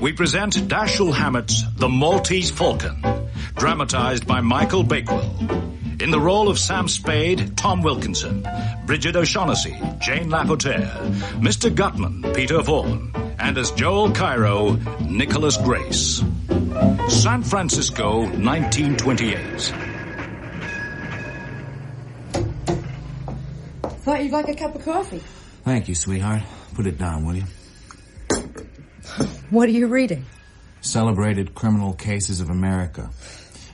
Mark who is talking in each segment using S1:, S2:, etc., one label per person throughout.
S1: we present Dashiell Hammett's The Maltese Falcon, dramatized by Michael Bakewell. In the role of Sam Spade, Tom Wilkinson, Bridget O'Shaughnessy, Jane Lapotaire, Mr. Gutman, Peter Vaughan, and as Joel Cairo, Nicholas Grace. San Francisco, 1928.
S2: Thought you'd like a cup of coffee.
S3: Thank you, sweetheart. Put it down, will you?
S2: What are you reading?
S3: Celebrated Criminal Cases of America.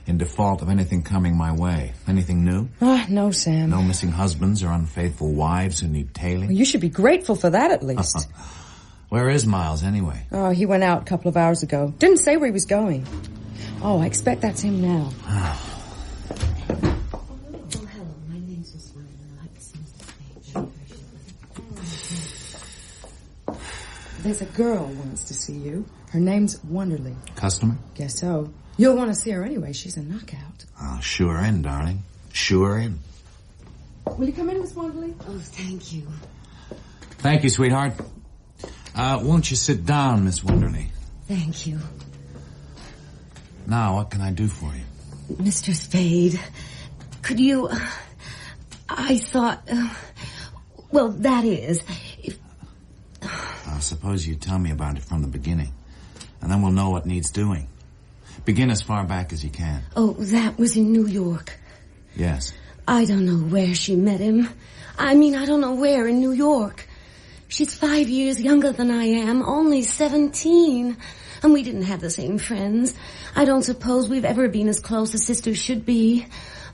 S3: In default of anything coming my way. Anything new?
S2: No, Sam.
S3: No missing husbands or unfaithful wives who need tailing?
S2: Well, you should be grateful for that, at least.
S3: Where is Miles, anyway?
S2: Oh, he went out a couple of hours ago. Didn't say where he was going. Oh, I expect that's him now. There's a girl wants to see you. Her name's Wonderly.
S3: Customer?
S2: Guess so. You'll want to see her anyway. She's a knockout.
S3: Oh, sure in, darling. Sure in.
S2: Will you come in, Miss Wonderly?
S4: Oh, thank you.
S3: Thank you, sweetheart. Won't you sit down, Miss Wonderly?
S4: Thank you.
S3: Now, what can I do for you?
S4: Mr. Spade, could you... I thought... well, that is...
S3: I suppose you tell me about it from the beginning, and then we'll know what needs doing. Begin as far back as you can.
S4: Oh, that was in New York.
S3: Yes.
S4: I don't know where she met him. I mean, I don't know where in New York. She's 5 years younger than I am, only 17. And we didn't have the same friends. I don't suppose we've ever been as close as sisters should be.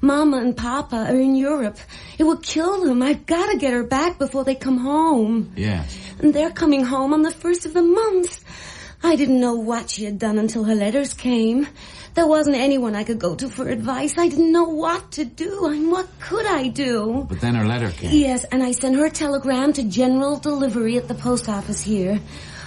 S4: Mama and Papa are in Europe. It would kill them. I've got to get her back before they come home.
S3: Yes.
S4: And they're coming home on the 1st of the month. I didn't know what she had done until her letters came. There wasn't anyone I could go to for advice. I didn't know what to do. And what could I do?
S3: But then her letter came.
S4: Yes, and I sent her a telegram to general delivery at the post office here.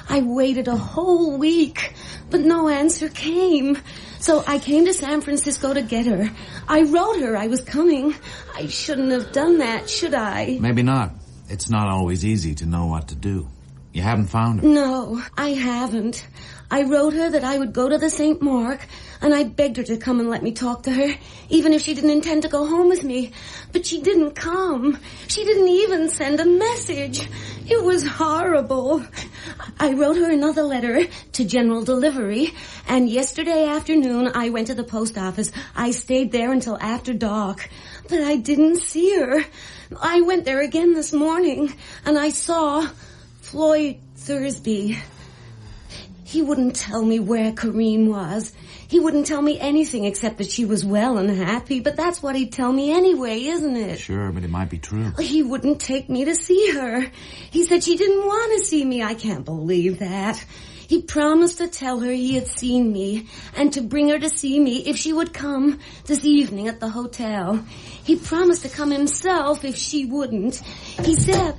S4: I waited a whole week, but no answer came. So I came to San Francisco to get her. I wrote her I was coming. I shouldn't have done that, should I?
S3: Maybe not. It's not always easy to know what to do. You haven't found her?
S4: No, I haven't. I wrote her that I would go to the St. Mark, and I begged her to come and let me talk to her, even if she didn't intend to go home with me. But she didn't come. She didn't even send a message. It was horrible. I wrote her another letter to general delivery, and yesterday afternoon I went to the post office. I stayed there until after dark, but I didn't see her. I went there again this morning, and I saw Floyd Thursby. He wouldn't tell me where Corrine was. He wouldn't tell me anything except that she was well and happy, but that's what he'd tell me anyway, isn't it?
S3: Sure, but it might be true.
S4: He wouldn't take me to see her. He said she didn't want to see me. I can't believe that. He promised to tell her he had seen me and to bring her to see me if she would come this evening at the hotel. He promised to come himself if she wouldn't. He said...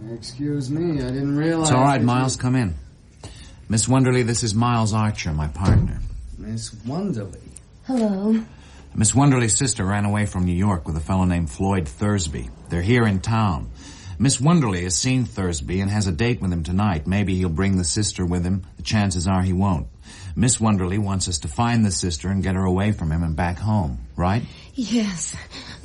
S5: Excuse me, I didn't realize...
S3: It's all right, Miles, come in. Miss Wonderly, this is Miles Archer, my partner.
S5: Miss Wonderly.
S4: Hello.
S3: Miss Wonderly's sister ran away from New York with a fellow named Floyd Thursby. They're here in town. Miss Wonderly has seen Thursby and has a date with him tonight. Maybe he'll bring the sister with him. The chances are he won't. Miss Wonderly wants us to find the sister and get her away from him and back home, right?
S4: Yes,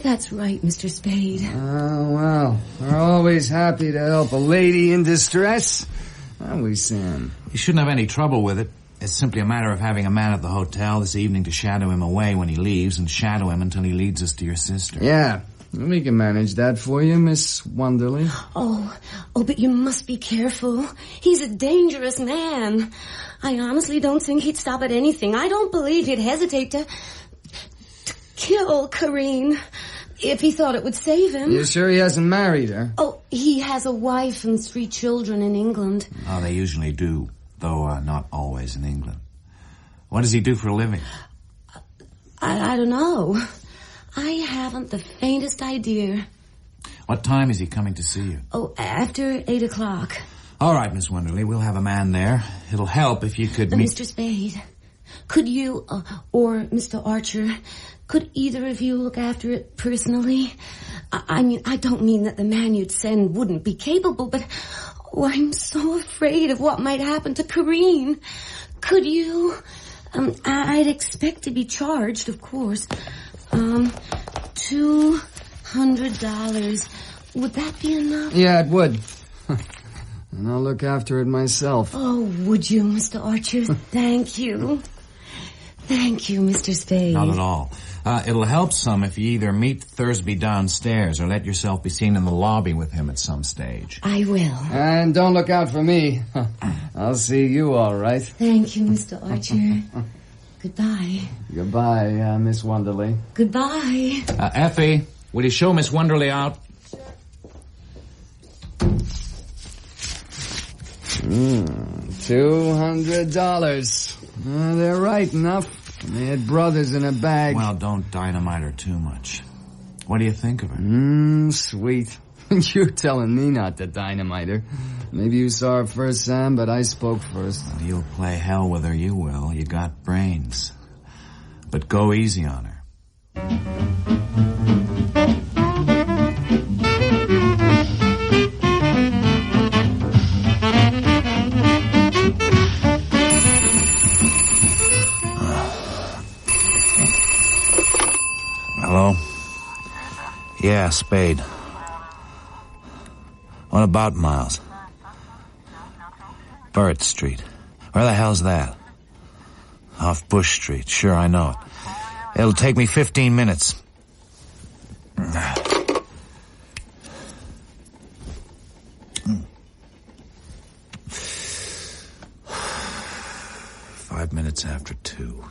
S4: that's right, Mr. Spade.
S5: Oh, well, we're always happy to help a lady in distress. Aren't we, Sam?
S3: You shouldn't have any trouble with it. It's simply a matter of having a man at the hotel this evening to shadow him away when he leaves and shadow him until he leads us to your sister.
S5: Yeah, we can manage that for you, Miss Wonderly.
S4: Oh, but you must be careful. He's a dangerous man. I honestly don't think he'd stop at anything. I don't believe he'd hesitate to kill Corrine if he thought it would save him.
S5: You sure he hasn't married her?
S4: Oh, he has a wife and 3 children in England.
S3: Oh, they usually do, though not always in England. What does he do for a living?
S4: I don't know. I haven't the faintest idea.
S3: What time is he coming to see you?
S4: Oh, after 8 o'clock.
S3: All right, Miss Wonderly, we'll have a man there. It'll help if you could meet...
S4: Mr. Spade, could you, or Mr. Archer, could either of you look after it personally? I mean, I don't mean that the man you'd send wouldn't be capable, but Oh, I'm so afraid of what might happen to Corrine. Could you? I'd expect to be charged, of course. $200. Would that be enough?
S5: Yeah, it would. And I'll look after it myself.
S4: Oh, would you, Mr. Archer? Thank you. Thank you, Mr. Spade.
S3: Not at all. It'll help some if you either meet Thursby downstairs or let yourself be seen in the lobby with him at some stage.
S4: I will.
S5: And don't look out for me. I'll see you all right.
S4: Thank you, Mr. Archer. Goodbye.
S5: Goodbye, Miss Wonderly.
S4: Goodbye.
S3: Effie, will you show Miss Wonderly out?
S5: $200. They're right enough. They had brothers in a bag.
S3: Well, don't dynamite her too much. What do you think of her?
S5: Sweet. You're telling me not to dynamite her. Maybe you saw her first, Sam, but I spoke first.
S3: Well, you'll play hell with her, you will. You got brains. But go easy on her. Hello? Yeah, Spade. What about Miles? Burt Street. Where the hell's that? Off Bush Street. Sure, I know it. It'll take me 15 minutes. 5 minutes after 2.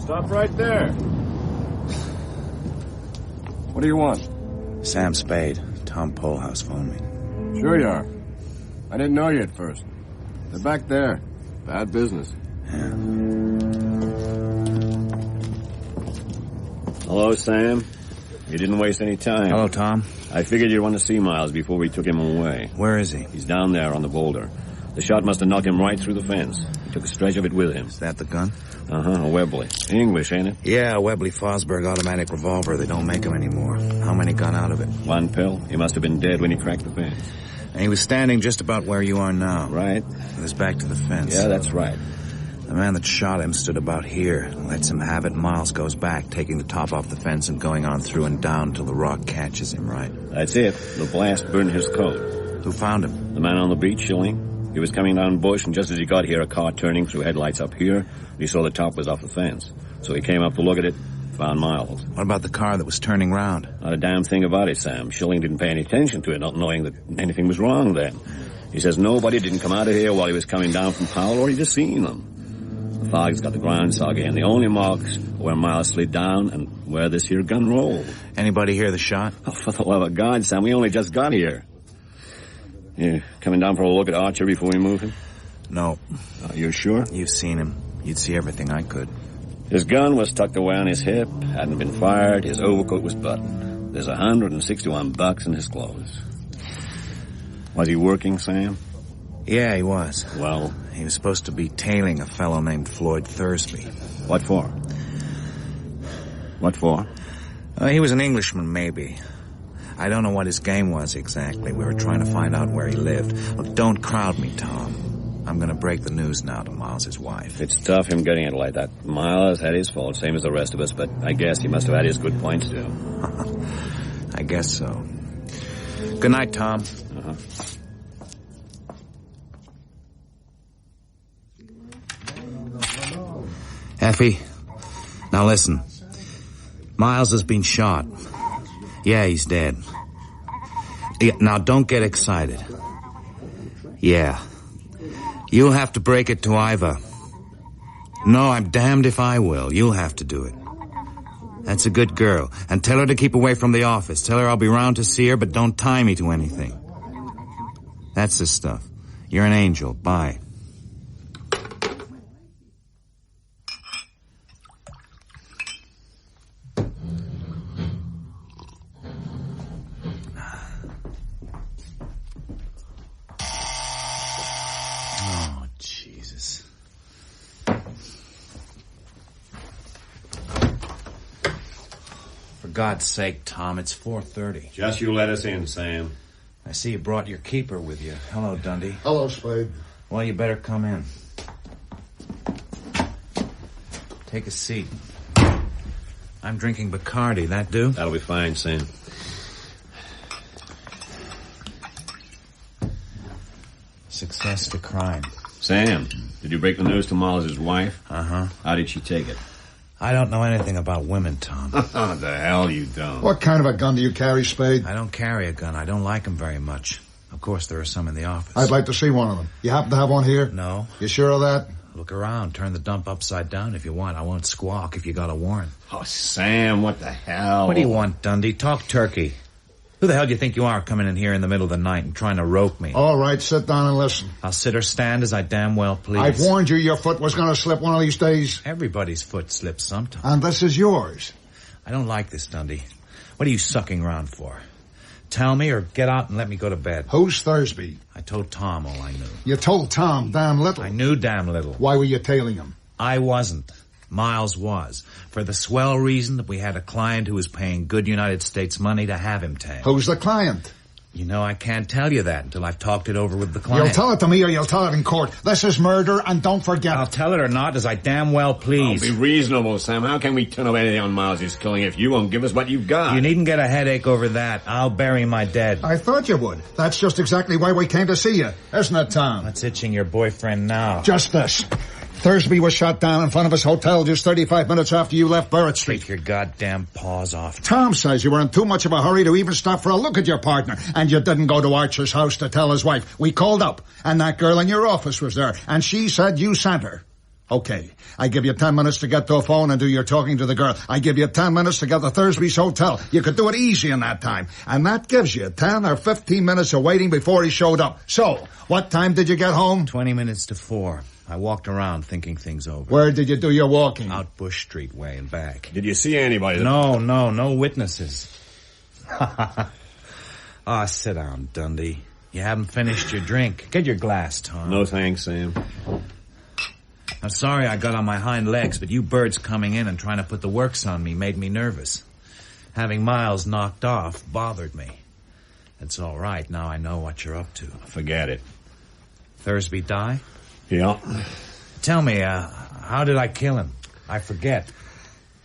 S6: Stop right there. What do you want?
S3: Sam Spade. Tom Polehouse phoned me.
S6: Sure you are. I didn't know you at first. They're back there. Bad business.
S3: Yeah.
S7: Hello, Sam. You didn't waste any time.
S3: Hello, Tom.
S7: I figured you'd want to see Miles before we took him away.
S3: Where is he?
S7: He's down there on the boulder. The shot must have knocked him right through the fence. He took a stretch of it with him.
S3: Is that the gun?
S7: A Webley. English, ain't it?
S3: Yeah, a Webley Fosberg automatic revolver. They don't make them anymore. How many got out of it?
S7: One pill. He must have been dead when he cracked the fence.
S3: And he was standing just about where you are now.
S7: Right.
S3: With his back to the fence.
S7: Yeah, that's right.
S3: The man that shot him stood about here. Lets him have it. Miles goes back, taking the top off the fence and going on through and down till the rock catches him, right?
S7: That's it. The blast burned his coat.
S3: Who found him?
S7: The man on the beach, Schilling. He was coming down bush, and just as he got here, a car turning through headlights up here, he saw the top was off the fence. So he came up to look at it, found Miles.
S3: What about the car that was turning round?
S7: Not a damn thing about it, Sam. Schilling didn't pay any attention to it, not knowing that anything was wrong then. He says nobody didn't come out of here while he was coming down from Powell, or he'd just seen them. The fog's got the ground soggy, and the only marks are where Miles slid down and where this here gun rolled.
S3: Anybody hear the shot?
S7: Oh, for the love of God, Sam, we only just got here. You coming down for a look at Archer before we move him?
S3: No.
S7: You sure?
S3: You've seen him. You'd see everything I could.
S7: His gun was tucked away on his hip, hadn't been fired, his overcoat was buttoned. There's $161 in his clothes. Was he working, Sam?
S3: Yeah, he was.
S7: Well?
S3: He was supposed to be tailing a fellow named Floyd Thursby.
S7: What for? What for?
S3: He was an Englishman, maybe. I don't know what his game was exactly. We were trying to find out where he lived. Look, don't crowd me, Tom. I'm going to break the news now to Miles' wife.
S7: It's tough him getting it like that. Miles had his fault, same as the rest of us, but I guess he must have had his good points, too.
S3: I guess so. Good night, Tom. Effie, now listen. Miles has been shot. Yeah, he's dead. Yeah, now don't get excited. Yeah. You'll have to break it to Iva. No, I'm damned if I will. You'll have to do it. That's a good girl. And tell her to keep away from the office. Tell her I'll be round to see her, but don't tie me to anything. That's the stuff. You're an angel. Bye. God's sake, Tom, it's 4:30.
S7: Just you let us in, Sam.
S3: I see you brought your keeper with you. Hello, Dundee.
S8: Hello, Spade.
S3: Well, you better come in. Take a seat. I'm drinking Bacardi. That do?
S7: That'll be fine, Sam.
S3: Success to crime.
S7: Sam, did you break the news to Mollis's wife?
S3: Uh-huh.
S7: How did she take it?
S3: I don't know anything about women, Tom.
S7: The hell you don't.
S8: What kind of a gun do you carry, Spade?
S3: I don't carry a gun. I don't like them very much. Of course, there are some in the office.
S8: I'd like to see one of them. You happen to have one here?
S3: No.
S8: You sure of that?
S3: Look around. Turn the dump upside down if you want. I won't squawk if you got a warrant.
S7: Oh, Sam, what the hell?
S3: What do you want, Dundee? Talk turkey. Who the hell do you think you are coming in here in the middle of the night and trying to rope me?
S8: All right, sit down and listen.
S3: I'll sit or stand as I damn well please.
S8: I've warned you your foot was going to slip one of these days.
S3: Everybody's foot slips sometime.
S8: And this is yours.
S3: I don't like this, Dundee. What are you sucking around for? Tell me or get out and let me go to bed.
S8: Who's Thursby?
S3: I told Tom all I knew.
S8: You told Tom damn little.
S3: I knew damn little.
S8: Why were you tailing him?
S3: I wasn't. Miles was. For the swell reason that we had a client who was paying good United States money to have him tagged.
S8: Who's the client?
S3: You know, I can't tell you that until I've talked it over with the client.
S8: You'll tell it to me or you'll tell it in court. This is murder, and don't forget
S3: I'll tell it or not as I damn well please.
S7: Be reasonable, Sam. How can we turn over anything on Miles' killing if you won't give us what you've got?
S3: You needn't get a headache over that. I'll bury my dead.
S8: I thought you would. That's just exactly why we came to see you. Isn't it, Tom?
S3: What's itching your boyfriend now?
S8: Just this. Thursby was shot down in front of his hotel just 35 minutes after you left Barrett Street.
S3: Take your goddamn paws off.
S8: Tom says you were in too much of a hurry to even stop for a look at your partner, and you didn't go to Archer's house to tell his wife. We called up, and that girl in your office was there, and she said you sent her. Okay, I give you 10 minutes to get to a phone and do your talking to the girl. I give you 10 minutes to get to Thursby's hotel. You could do it easy in that time. And that gives you 10 or 15 minutes of waiting before he showed up. So, what time did you get home?
S3: 20 minutes to 4. I walked around thinking things over.
S8: Where did you do your walking?
S3: Out Bush Street way and back.
S7: Did you see anybody?
S3: No witnesses. Sit down, Dundee. You haven't finished your drink. Get your glass, Tom.
S7: No thanks, Sam.
S3: I'm sorry I got on my hind legs, but you birds coming in and trying to put the works on me made me nervous. Having Miles knocked off bothered me. It's all right. Now I know what you're up to.
S7: Forget it.
S3: Thursby die?
S7: Yeah.
S3: Tell me, how did I kill him? I forget.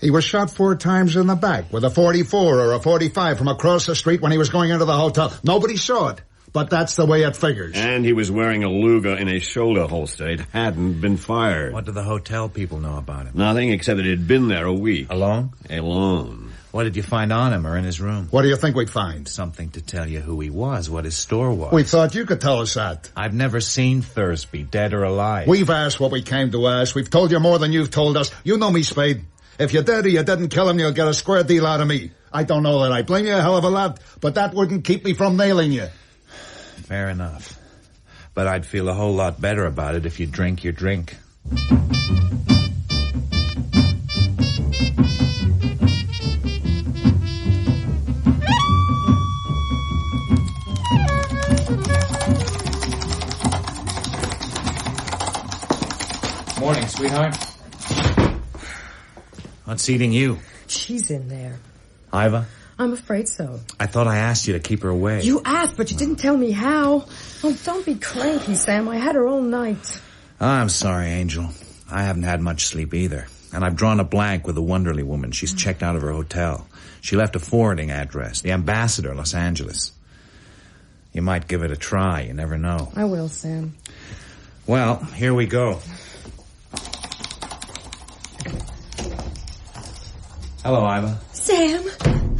S8: He was shot 4 times in the back with a 44 or a 45 from across the street when he was going into the hotel. Nobody saw it, but that's the way it figures.
S7: And he was wearing a Luger in his shoulder holster. It hadn't been fired.
S3: What do the hotel people know about him?
S7: Nothing except that he'd been there a week.
S3: Alone?
S7: Alone.
S3: What did you find on him or in his room?
S8: What do you think we'd find?
S3: Something to tell you who he was, what his store was.
S8: We thought you could tell us that.
S3: I've never seen Thursby, dead or alive.
S8: We've asked what we came to ask. We've told you more than you've told us. You know me, Spade. If you did or you didn't kill him, you'll get a square deal out of me. I don't know that I blame you a hell of a lot, but that wouldn't keep me from nailing you.
S3: Fair enough. But I'd feel a whole lot better about it if you drink your drink. Morning, sweetheart. What's eating you?
S2: She's in there.
S3: Iva?
S2: I'm afraid so.
S3: I thought I asked you to keep her away.
S2: You asked, but you didn't tell me how. Oh, don't be cranky, Sam. I had her all night.
S3: I'm sorry, Angel. I haven't had much sleep either. And I've drawn a blank with the Wonderly woman. She's checked out of her hotel. She left a forwarding address. The Ambassador, Los Angeles. You might give it a try. You never know.
S2: I will, Sam.
S3: Well, here we go. Hello, Iva.
S4: Sam,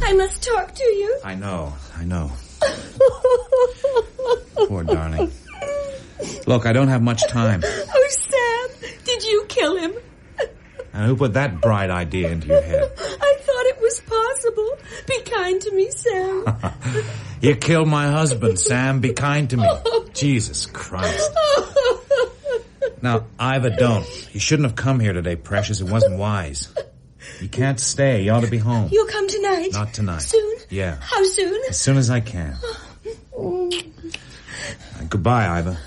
S4: I must talk to you.
S3: I know. Poor darling. Look, I don't have much time.
S4: Oh, Sam, did you kill him?
S3: And who put that bright idea into your head?
S4: I thought it was possible. Be kind to me, Sam.
S3: You killed my husband, Sam. Be kind to me. Jesus Christ. Now, Iva, don't. You shouldn't have come here today, precious. It wasn't wise. You can't stay. You ought to be home.
S4: You'll come tonight?
S3: Not tonight.
S4: Soon?
S3: Yeah.
S4: How soon?
S3: As soon as I can. Goodbye, Iva.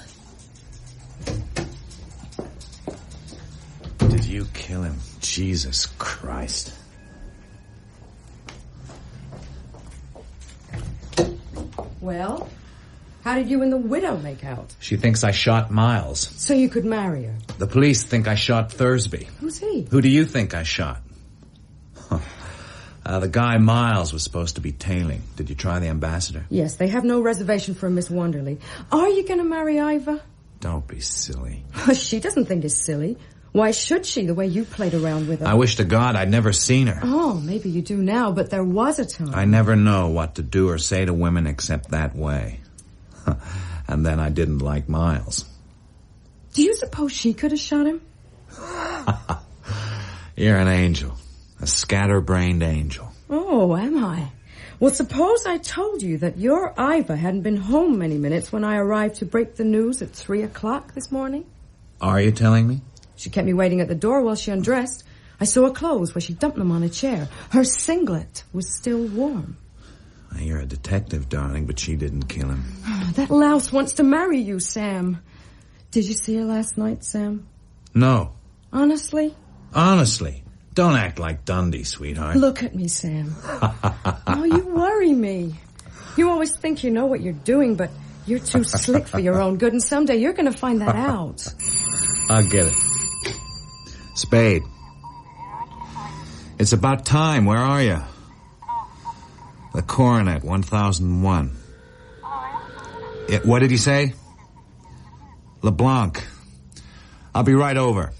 S3: Did you kill him? Jesus Christ.
S2: Well, how did you and the widow make out?
S3: She thinks I shot Miles.
S2: So you could marry her.
S3: The police think I shot Thursby.
S2: Who's he?
S3: Who do you think I shot? The guy Miles was supposed to be tailing. Did you try the ambassador?
S2: Yes, they have no reservation for Miss Wonderly. Are you going to marry Iva?
S3: Don't be silly.
S2: She doesn't think it's silly. Why should she, the way you played around with her?
S3: I wish to God I'd never seen her.
S2: Oh, maybe you do now, but there was a time.
S3: I never know what to do or say to women except that way. And then I didn't like Miles.
S2: Do you suppose she could have shot him?
S3: You're an angel. A scatterbrained angel.
S2: Oh, am I? Well, suppose I told you that your Iva hadn't been home many minutes when I arrived to break the news at 3 o'clock this morning?
S3: Are you telling me?
S2: She kept me waiting at the door while she undressed. I saw her clothes where she dumped them on a chair. Her singlet was still warm.
S3: You're a detective, darling, but she didn't kill him.
S2: That louse wants to marry you, Sam. Did you see her last night, Sam?
S3: No.
S2: Honestly?
S3: Honestly. Don't act like Dundee, sweetheart.
S2: Look at me, Sam. Oh, you worry me. You always think you know what you're doing, but you're too slick for your own good, and someday you're going to find that out.
S3: I'll get it. Spade. It's about time. Where are you? The Coronet, 1001. What did he say? LeBlanc. I'll be right over.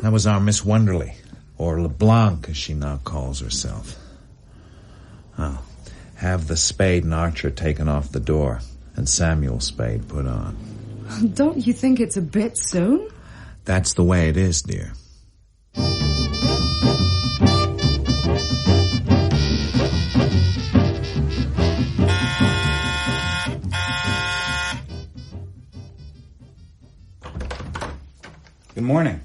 S3: That was our Miss Wonderly, or LeBlanc, as she now calls herself. Oh, have the Spade and Archer taken off the door, and Samuel Spade put on.
S2: Don't you think it's a bit soon?
S3: That's the way it is, dear. Good morning.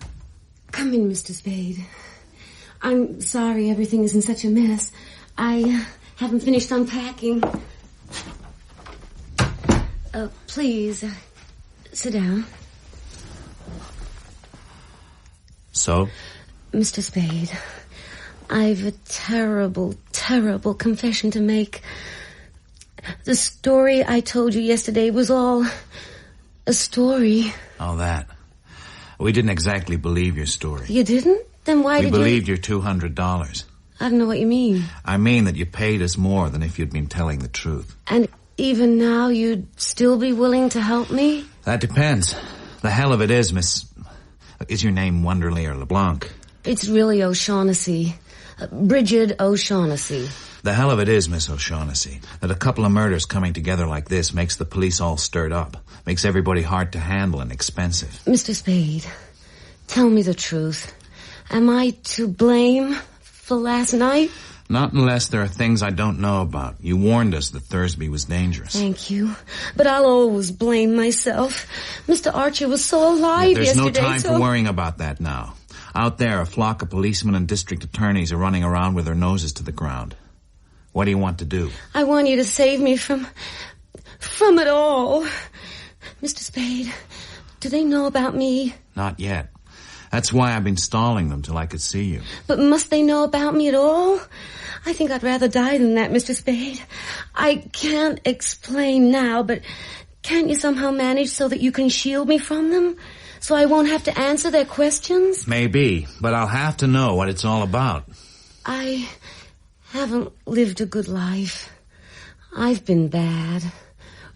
S4: Come in, Mr. Spade. I'm sorry everything is in such a mess. I haven't finished unpacking. Please, sit down.
S3: So?
S4: Mr. Spade, I've a terrible, terrible confession to make. The story I told you yesterday was all a story.
S3: Oh, that. We didn't exactly believe your story.
S4: You didn't? Then why did you...
S3: We believed your $200.
S4: I don't know what you mean.
S3: I mean that you paid us more than if you'd been telling the truth.
S4: And even now you'd still be willing to help me?
S3: That depends. The hell of it is, Miss... Is your name Wonderly or LeBlanc?
S4: It's really O'Shaughnessy. Bridget O'Shaughnessy.
S3: The hell of it is, Miss O'Shaughnessy, that a couple of murders coming together like this makes the police all stirred up, makes everybody hard to handle and expensive.
S4: Mr. Spade, tell me the truth. Am I to blame for last night?
S3: Not unless there are things I don't know about. You warned us that Thursby was dangerous.
S4: Thank you. But I'll always blame myself. Mr. Archer was so alive
S3: There's
S4: yesterday.
S3: There's no time for worrying about that now. Out there, a flock of policemen and district attorneys are running around with their noses to the ground. What do you want to do?
S4: I want you to save me from it all. Mr. Spade, do they know about me?
S3: Not yet. That's why I've been stalling them till I could see you.
S4: But must they know about me at all? I think I'd rather die than that, Mr. Spade. I can't explain now, but can't you somehow manage so that you can shield me from them? So I won't have to answer their questions?
S3: Maybe, but I'll have to know what it's all about.
S4: I haven't lived a good life. I've been bad.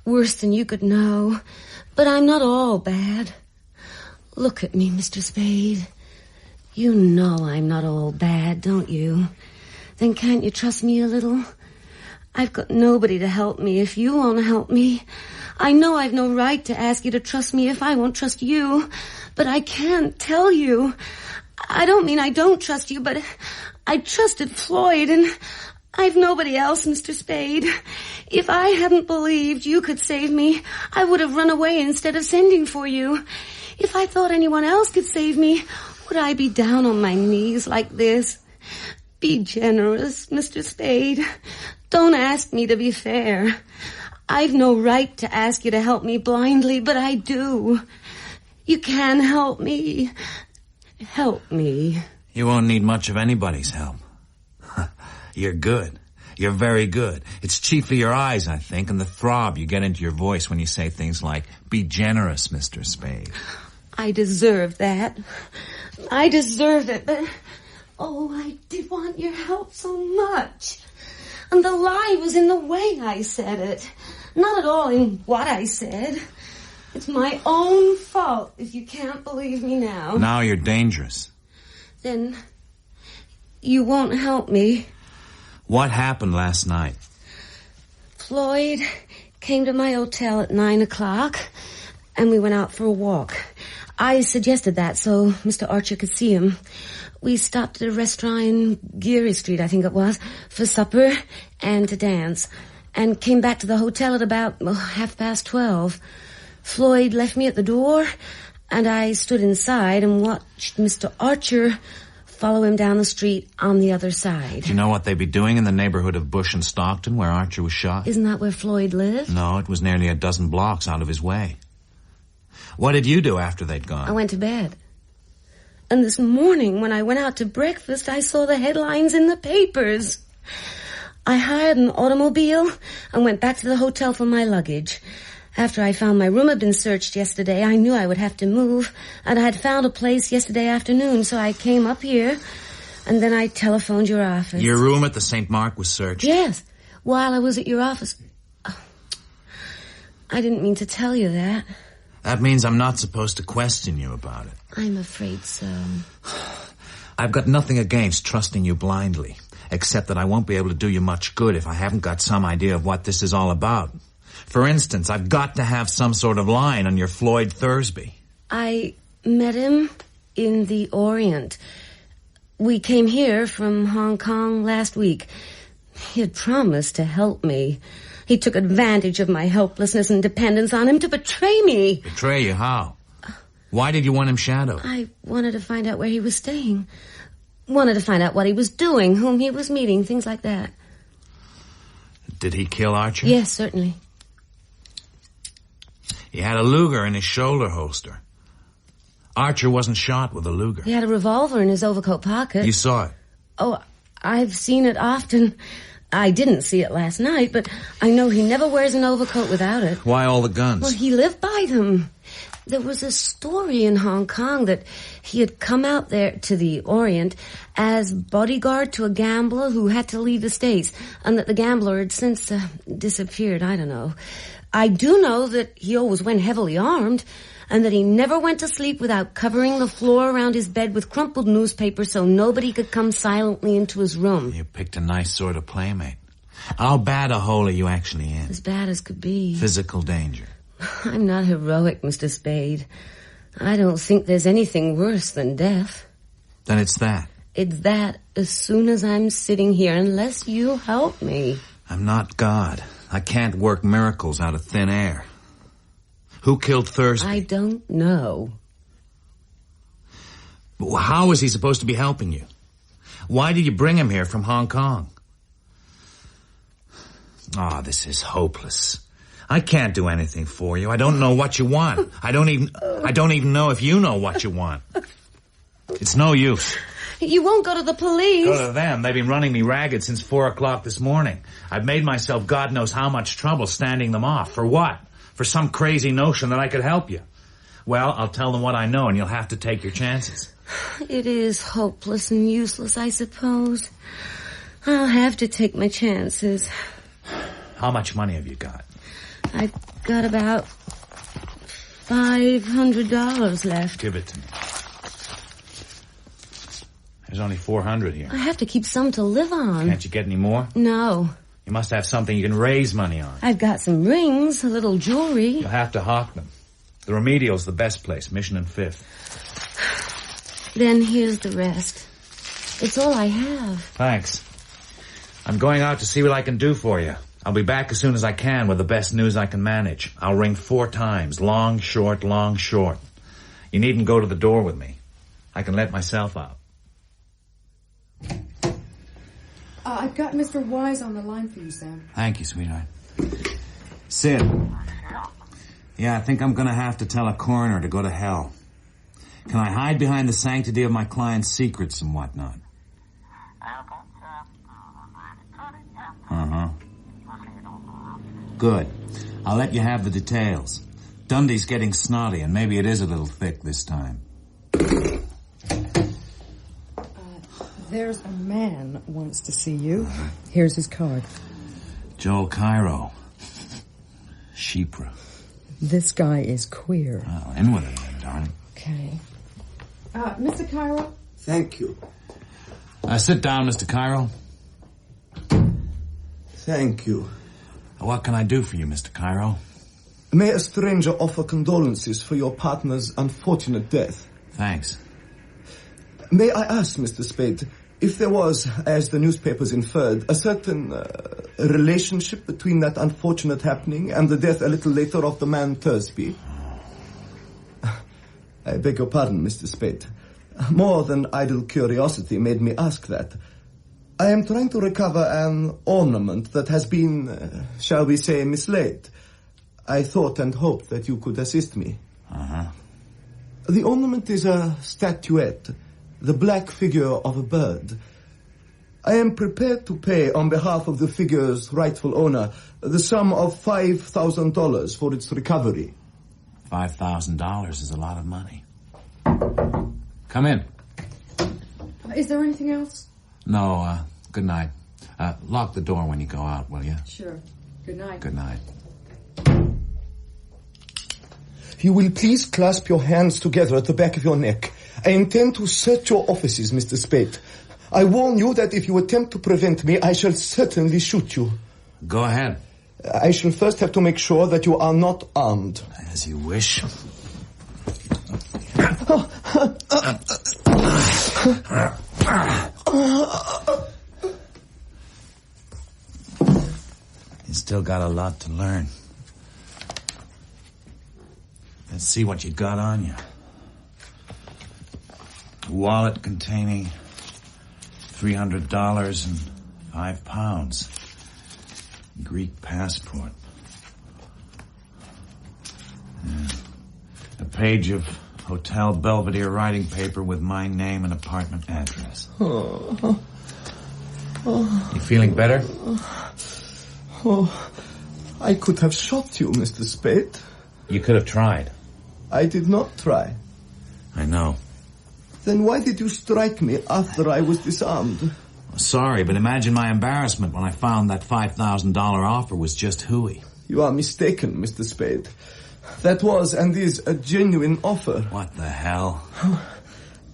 S4: Worse than you could know. But I'm not all bad. Look at me, Mr. Spade. You know I'm not all bad, don't you? Then can't you trust me a little? I've got nobody to help me if you won't help me. I know I've no right to ask you to trust me if I won't trust you. But I can't tell you. I don't mean I don't trust you, but I trusted Floyd, and I've nobody else, Mr. Spade. If I hadn't believed you could save me, I would have run away instead of sending for you. If I thought anyone else could save me, would I be down on my knees like this? Be generous, Mr. Spade. Don't ask me to be fair. I've no right to ask you to help me blindly, but I do. You can help me. Help me.
S3: You won't need much of anybody's help. You're good. You're very good. It's chiefly your eyes, I think, and the throb you get into your voice when you say things like, be generous, Mr. Spade.
S4: I deserve that. I deserved it, but... Oh, I did want your help so much. And the lie was in the way I said it. Not at all in what I said. It's my own fault if you can't believe me now.
S3: Now you're dangerous.
S4: Then you won't help me.
S3: What happened last night?
S4: Floyd came to my hotel at 9 o'clock, and we went out for a walk. I suggested that so Mr. Archer could see him. We stopped at a restaurant in Geary Street, I think it was, for supper and to dance, and came back to the hotel at about 12:30. Floyd left me at the door, and I stood inside and watched Mr. Archer follow him down the street on the other side.
S3: Do you know what they'd be doing in the neighborhood of Bush and Stockton, where Archer was shot?
S4: Isn't that where Floyd lived?
S3: No, it was nearly a dozen blocks out of his way. What did you do after they'd gone?
S4: I went to bed. And this morning, when I went out to breakfast, I saw the headlines in the papers. I hired an automobile and went back to the hotel for my luggage. After I found my room had been searched yesterday, I knew I would have to move, and I had found a place yesterday afternoon, so I came up here, and then I telephoned your office.
S3: Your room at the St. Mark was searched?
S4: Yes, while I was at your office. Oh, I didn't mean to tell you that.
S3: That means I'm not supposed to question you about it.
S4: I'm afraid so.
S3: I've got nothing against trusting you blindly, except that I won't be able to do you much good if I haven't got some idea of what this is all about. For instance, I've got to have some sort of line on your Floyd Thursby.
S4: I met him in the Orient. We came here from Hong Kong last week. He had promised to help me. He took advantage of my helplessness and dependence on him to betray me.
S3: Betray you? How? Why did you want him shadowed?
S4: I wanted to find out where he was staying. Wanted to find out what he was doing, whom he was meeting, things like that.
S3: Did he kill Archer?
S4: Yes, certainly.
S3: He had a Luger in his shoulder holster. Archer wasn't shot with a Luger.
S4: He had a revolver in his overcoat pocket.
S3: You saw it?
S4: Oh, I've seen it often. I didn't see it last night, but I know he never wears an overcoat without it.
S3: Why all the guns?
S4: Well, he lived by them. There was a story in Hong Kong that he had come out there to the Orient as bodyguard to a gambler who had to leave the States, and that the gambler had since disappeared. I don't know. I do know that he always went heavily armed, and that he never went to sleep without covering the floor around his bed with crumpled newspaper so nobody could come silently into his room.
S3: You picked a nice sort of playmate. How bad a hole are you actually in?
S4: As bad as could be.
S3: Physical danger.
S4: I'm not heroic, Mr. Spade. I don't think there's anything worse than death.
S3: Then it's that.
S4: It's that as soon as I'm sitting here, unless you help me.
S3: I'm not God. I can't work miracles out of thin air. Who killed Thursby?
S4: I don't know.
S3: But how is he supposed to be helping you? Why did you bring him here from Hong Kong? Ah, this is hopeless. I can't do anything for you. I don't know what you want. I don't even know if you know what you want. It's no use.
S4: You won't go to the police.
S3: Go to them. They've been running me ragged since 4 o'clock this morning. I've made myself God knows how much trouble standing them off. For what? For some crazy notion that I could help you. Well, I'll tell them what I know, and you'll have to take your chances.
S4: It is hopeless and useless, I suppose. I'll have to take my chances.
S3: How much money have you got?
S4: I've got about $500 left.
S3: Give it to me. There's only $400 here.
S4: I have to keep some to live on.
S3: Can't you get any more?
S4: No.
S3: You must have something you can raise money on.
S4: I've got some rings, a little jewelry.
S3: You'll have to hawk them. The Remedial's the best place, Mission and 5th.
S4: Then here's the rest. It's all I have.
S3: Thanks. I'm going out to see what I can do for you. I'll be back as soon as I can with the best news I can manage. I'll ring 4 times. Long, short, long, short. You needn't go to the door with me. I can let myself out.
S2: I've got Mr. Wise on the line for you, Sam.
S3: Thank you, sweetheart. Sid. Yeah, I think I'm going to have to tell a coroner to go to hell. Can I hide behind the sanctity of my client's secrets and whatnot? Uh-huh. Good. I'll let you have the details. Dundee's getting snotty, and maybe it is a little thick this time.
S2: There's a man wants to see you. Here's his card.
S3: Joel Cairo. Shipra.
S2: This guy is queer.
S3: Well, in with it then, darling.
S2: Okay. Mr. Cairo?
S9: Thank you.
S3: Sit down, Mr. Cairo.
S9: Thank you.
S3: What can I do for you, Mr. Cairo?
S9: May a stranger offer condolences for your partner's unfortunate death.
S3: Thanks.
S9: May I ask, Mr. Spade, if there was, as the newspapers inferred, a certain relationship between that unfortunate happening and the death a little later of the man Thursby? I beg your pardon, Mr. Spade. More than idle curiosity made me ask that. I am trying to recover an ornament that has been, shall we say, mislaid. I thought and hoped that you could assist me.
S3: Uh-huh.
S9: The ornament is a statuette, the black figure of a bird. I am prepared to pay, on behalf of the figure's rightful owner, the sum of $5,000 for its recovery.
S3: $5,000 is a lot of money. Come in.
S2: Is there anything else?
S3: No, good night. Lock the door when you go out, will you?
S2: Sure. Good night.
S3: Good night.
S9: You will please clasp your hands together at the back of your neck. I intend to search your offices, Mr. Spade. I warn you that if you attempt to prevent me, I shall certainly shoot you.
S3: Go ahead.
S9: I shall first have to make sure that you are not armed.
S3: As you wish. You still got a lot to learn. Let's see what you got on you. A wallet containing $300 and 5 pounds. Greek passport. Yeah. A page of Hotel Belvedere writing paper with my name and apartment address. You feeling better?
S9: I could have shot you, Mr. Spade.
S3: You could have tried.
S9: I did not try.
S3: I know.
S9: Then why did you strike me after I was disarmed?
S3: Sorry, but imagine my embarrassment when I found that $5,000 offer was just hooey.
S9: You are mistaken, Mr. Spade. That was and is a genuine offer.
S3: What the hell?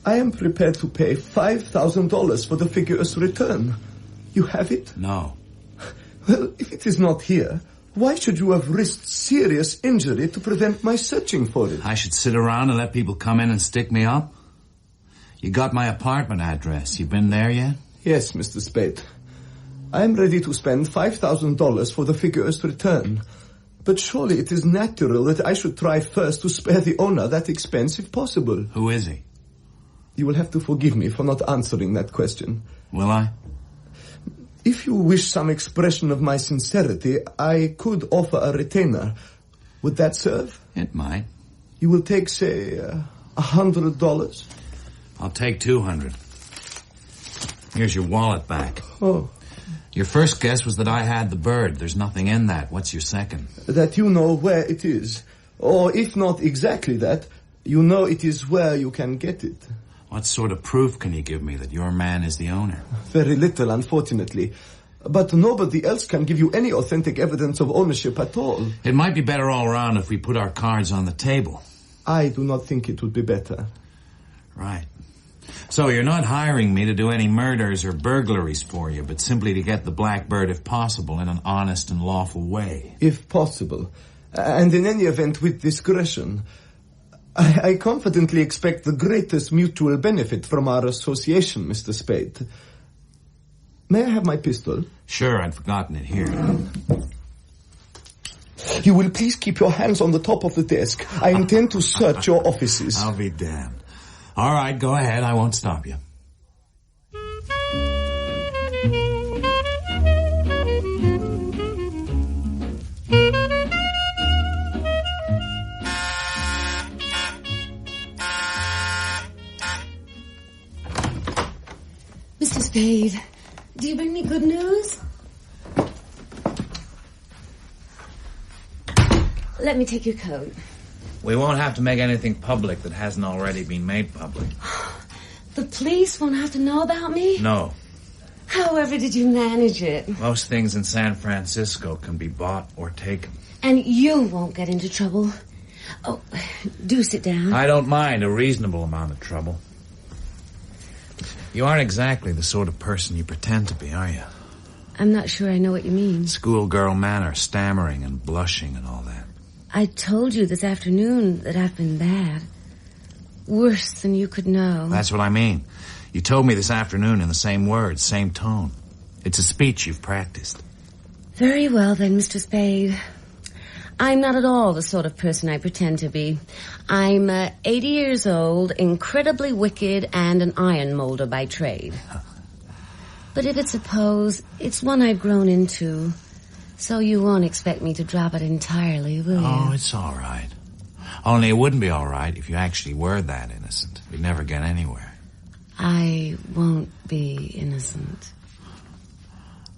S9: I am prepared to pay $5,000 for the figure's return. You have it?
S3: No.
S9: Well, if it is not here, why should you have risked serious injury to prevent my searching for it?
S3: I should sit around and let people come in and stick me up? You got my apartment address. You been there yet?
S9: Yes, Mr. Spade. I am ready to spend $5,000 for the figure's return. But surely it is natural that I should try first to spare the owner that expense if possible.
S3: Who is he?
S9: You will have to forgive me for not answering that question.
S3: Will I?
S9: If you wish some expression of my sincerity, I could offer a retainer. Would that serve?
S3: It might.
S9: You will take, say, $100?
S3: I'll take $200. Here's your wallet back.
S9: Oh.
S3: Your first guess was that I had the bird. There's nothing in that. What's your second?
S9: That you know where it is. Or if not exactly that, you know it is where you can get it.
S3: What sort of proof can you give me that your man is the owner?
S9: Very little, unfortunately. But nobody else can give you any authentic evidence of ownership at all.
S3: It might be better all around if we put our cards on the table.
S9: I do not think it would be better.
S3: Right. So you're not hiring me to do any murders or burglaries for you, but simply to get the blackbird if possible in an honest and lawful way.
S9: If possible. And in any event with discretion. I confidently expect the greatest mutual benefit from our association, Mr. Spade. May I have my pistol?
S3: Sure, I'd forgotten it here.
S9: You will please keep your hands on the top of the desk. I intend to search your offices.
S3: I'll be damned. All right, go ahead. I won't stop you.
S4: Mr. Spade, do you bring me good news? Let me take your coat.
S3: We won't have to make anything public that hasn't already been made public.
S4: The police won't have to know about me?
S3: No.
S4: However did you manage it?
S3: Most things in San Francisco can be bought or taken.
S4: And you won't get into trouble. Oh, do sit down.
S3: I don't mind a reasonable amount of trouble. You aren't exactly the sort of person you pretend to be, are you?
S4: I'm not sure I know what you mean.
S3: Schoolgirl manner, stammering and blushing and all that.
S4: I told you this afternoon that I've been bad. Worse than you could know.
S3: That's what I mean. You told me this afternoon in the same words, same tone. It's a speech you've practiced.
S4: Very well then, Mr. Spade. I'm not at all the sort of person I pretend to be. I'm 80 years old, incredibly wicked, and an iron molder by trade. But if it's a pose, it's one I've grown into. So you won't expect me to drop it entirely, will you?
S3: Oh, it's all right. Only it wouldn't be all right if you actually were that innocent. We'd never get anywhere.
S4: I won't be innocent.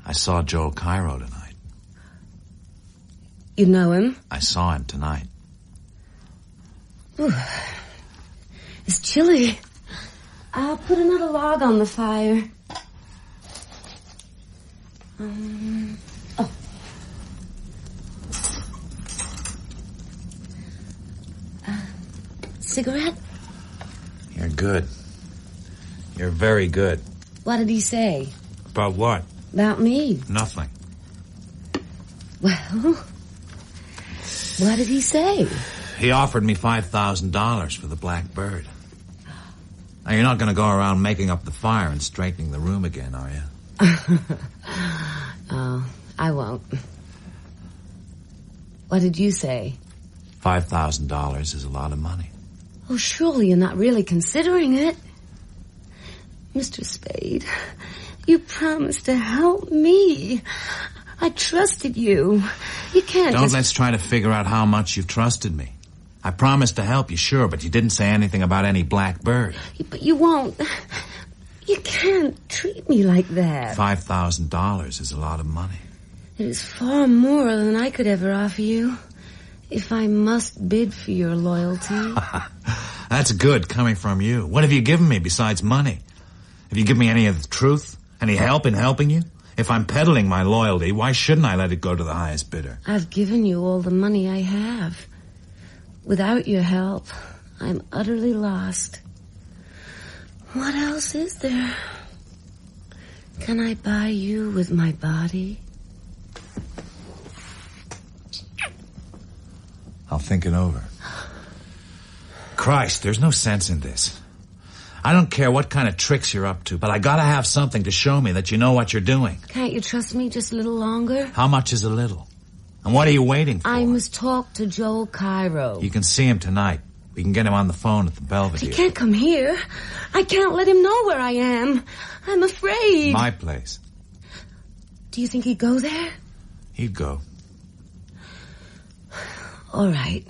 S3: I saw Joel Cairo tonight.
S4: You know him?
S3: I saw him tonight.
S4: Ooh, it's chilly. I'll put another log on the fire. Oh. Cigarette?
S3: You're good. You're very good.
S4: What did he say?
S3: About what?
S4: About me.
S3: Nothing.
S4: Well, what did he say?
S3: He offered me $5,000 for the black bird. Now, you're not going to go around making up the fire and straightening the room again, are you?
S4: Oh, I won't. What did you say?
S3: $5,000 is a lot of money.
S4: Oh, surely you're not really considering it. Mr. Spade, you promised to help me. I trusted you. You can't
S3: Let's try to figure out how much you've trusted me. I promised to help you, sure, but you didn't say anything about any black bird.
S4: But you won't. You can't treat me like that.
S3: $5,000 is a lot of money.
S4: It is far more than I could ever offer you. If I must bid for your loyalty.
S3: That's good coming from you. What have you given me besides money? Have you given me any of the truth? Any help in helping you? If I'm peddling my loyalty, why shouldn't I let it go to the highest bidder?
S4: I've given you all the money I have. Without your help, I'm utterly lost. What else is there? Can I buy you with my body?
S3: I'll think it over. Christ, there's no sense in this. I don't care what kind of tricks you're up to, but I gotta have something to show me that you know what you're doing.
S4: Can't you trust me just a little longer?
S3: How much is a little? And what are you waiting for?
S4: I must talk to Joel Cairo.
S3: You can see him tonight. We can get him on the phone at the Belvedere.
S4: He can't come here. I can't let him know where I am. I'm afraid.
S3: My place.
S4: Do you think he'd go there?
S3: He'd go.
S4: All right.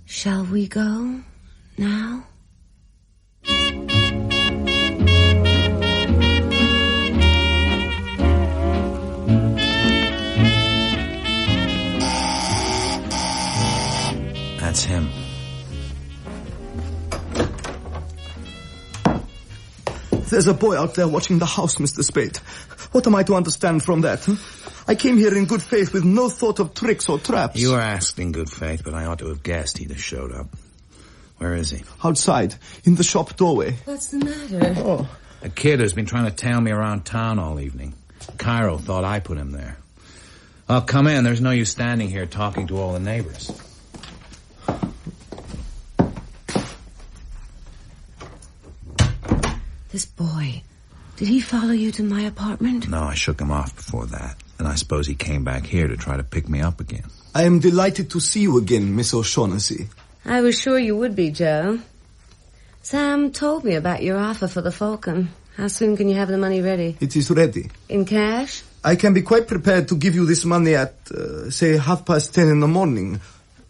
S4: Shall we go now?
S3: That's him.
S9: There's a boy out there watching the house, Mr. Spade. What am I to understand from that? I came here in good faith with no thought of tricks or traps.
S3: You were asked in good faith, but I ought to have guessed he'd have showed up. Where is he?
S9: Outside, in the shop doorway.
S4: What's the matter?
S9: Oh.
S3: A kid who's been trying to tail me around town all evening. Cairo thought I put him there. I'll come in. There's no use standing here talking to all the neighbors.
S4: This boy, did he follow you to my apartment?
S3: No, I shook him off before that. And I suppose he came back here to try to pick me up again.
S9: I am delighted to see you again, Miss O'Shaughnessy.
S4: I was sure you would be, Joe. Sam told me about your offer for the Falcon. How soon can you have the money ready?
S9: It is ready.
S4: In cash?
S9: I can be quite prepared to give you this money at, say, 10:30 in the morning.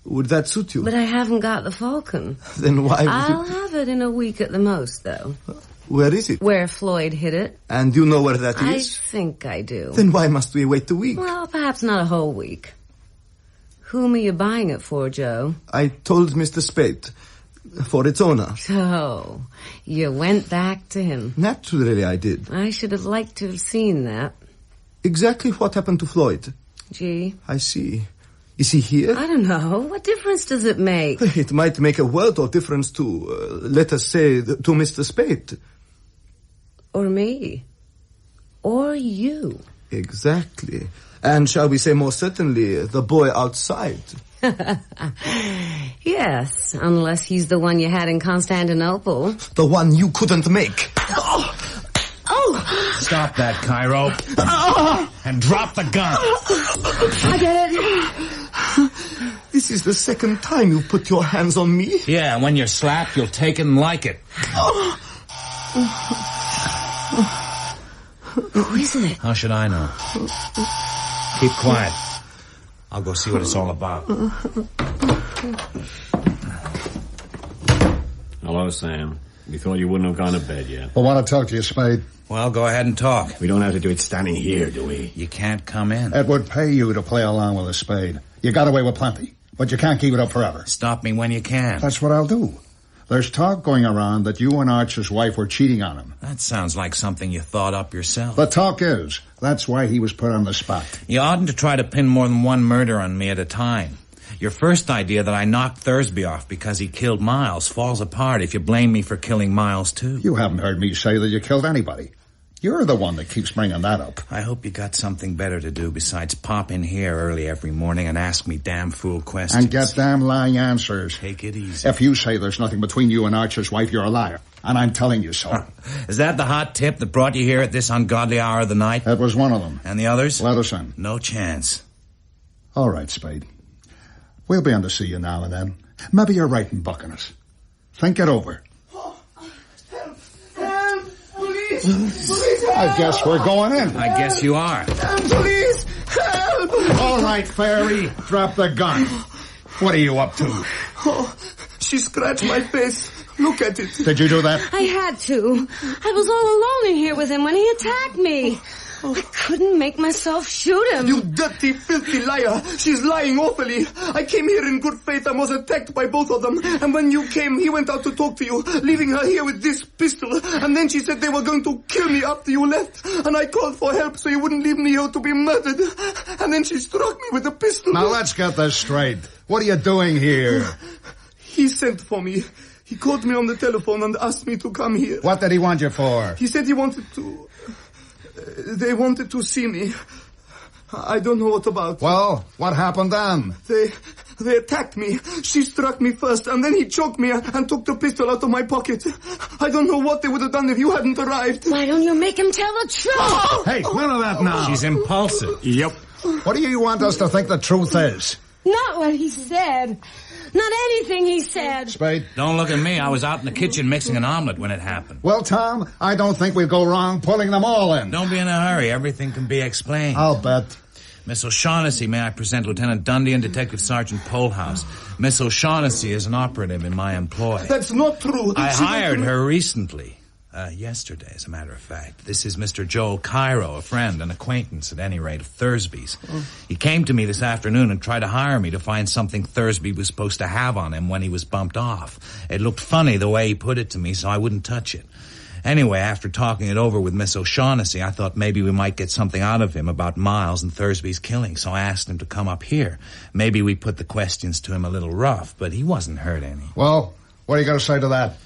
S9: Would that suit you?
S4: But I haven't got the Falcon.
S9: Then why would
S4: I'll have it in a week at the most, though.
S9: Where is it?
S4: Where Floyd hid it.
S9: And you know where that is?
S4: I think I do.
S9: Then why must we wait a week?
S4: Well, perhaps not a whole week. Whom are you buying it for, Joe?
S9: I told Mr. Spade. For its owner.
S4: So, you went back to him.
S9: Naturally I did.
S4: I should have liked to have seen that.
S9: Exactly what happened to Floyd.
S4: Gee.
S9: I see. Is he here?
S4: I don't know. What difference does it make?
S9: It might make a world of difference to, let us say, to Mr. Spade.
S4: Or me. Or you.
S9: Exactly. And shall we say more certainly, the boy outside.
S4: Yes, unless he's the one you had in Constantinople.
S9: The one you couldn't make.
S3: Stop that, Cairo. And drop the gun.
S4: I get it.
S9: This is the second time you've put your hands on me.
S3: Yeah, and when you're slapped, you'll take it and like it.
S4: Who is it?
S3: How should I know? Keep quiet. I'll go see what it's all about.
S7: Hello, Sam. We thought you wouldn't have gone to bed yet.
S8: I want to talk to you, Spade.
S3: Well, go ahead and talk.
S7: We don't have to do it standing here, do we?
S3: You can't come in.
S8: It would pay you to play along with a Spade. You got away with plenty, but you can't keep it up forever.
S3: Stop me when you can.
S8: That's what I'll do. There's talk going around that you and Archer's wife were cheating on him.
S3: That sounds like something you thought up yourself.
S8: The talk is, that's why he was put on the spot.
S3: You oughtn't to try to pin more than one murder on me at a time. Your first idea that I knocked Thursby off because he killed Miles falls apart if you blame me for killing Miles, too.
S8: You haven't heard me say that you killed anybody. You're the one that keeps bringing that up.
S3: I hope you got something better to do besides pop in here early every morning and ask me damn fool questions.
S8: And get damn lying answers.
S3: Take it easy.
S8: If you say there's nothing between you and Archer's wife, you're a liar. And I'm telling you so.
S3: Is that the hot tip that brought you here at this ungodly hour of the night?
S8: That was one of them.
S3: And the others?
S8: Let us in.
S3: No chance.
S8: All right, Spade. We'll be on to see you now and then. Maybe you're right in bucking us. Think it over.
S9: Police, help!
S8: I guess we're going in.
S3: I guess you are.
S9: Police, help!
S8: All right, Fairy, drop the gun. What are you up to?
S9: Oh, she scratched my face. Look at it.
S8: Did you do that?
S4: I had to. I was all alone in here with him when he attacked me. I couldn't make myself shoot him.
S9: You dirty, filthy liar. She's lying awfully. I came here in good faith and was attacked by both of them. And when you came, he went out to talk to you, leaving her here with this pistol. And then she said they were going to kill me after you left. And I called for help so you wouldn't leave me here to be murdered. And then she struck me with the pistol.
S8: Now let's get this straight. What are you doing here?
S9: He sent for me. He called me on the telephone and asked me to come here.
S8: What did he want you for?
S9: He said he wanted to... They wanted to see me. I don't know what about.
S8: Well, what happened then?
S9: They attacked me. She struck me first, and then he choked me and took the pistol out of my pocket. I don't know what they would have done if you hadn't arrived.
S4: Why don't you make him tell the truth?
S8: Hey, none of that now.
S3: She's impulsive. Yep.
S8: What do you want us to think the truth is?
S4: Not what he said. Not anything he said.
S8: Spade?
S3: Don't look at me. I was out in the kitchen mixing an omelet when it happened.
S8: Well, Tom, I don't think we'll go wrong pulling them all in.
S3: Don't be in a hurry. Everything can be explained.
S8: I'll bet.
S3: Miss O'Shaughnessy, may I present Lieutenant Dundee and Detective Sergeant Polhouse. Miss O'Shaughnessy is an operative in my employ.
S9: That's not true.
S3: I hired her recently. Yesterday, as a matter of fact. This is Mr. Joel Cairo, a friend, an acquaintance, at any rate, of Thursby's. He came to me this afternoon and tried to hire me to find something Thursby was supposed to have on him when he was bumped off. It looked funny the way he put it to me, so I wouldn't touch it. Anyway, after talking it over with Miss O'Shaughnessy, I thought maybe we might get something out of him about Miles and Thursby's killing, so I asked him to come up here. Maybe we put the questions to him a little rough, but he wasn't hurt any.
S8: Well, what are you going to say to that?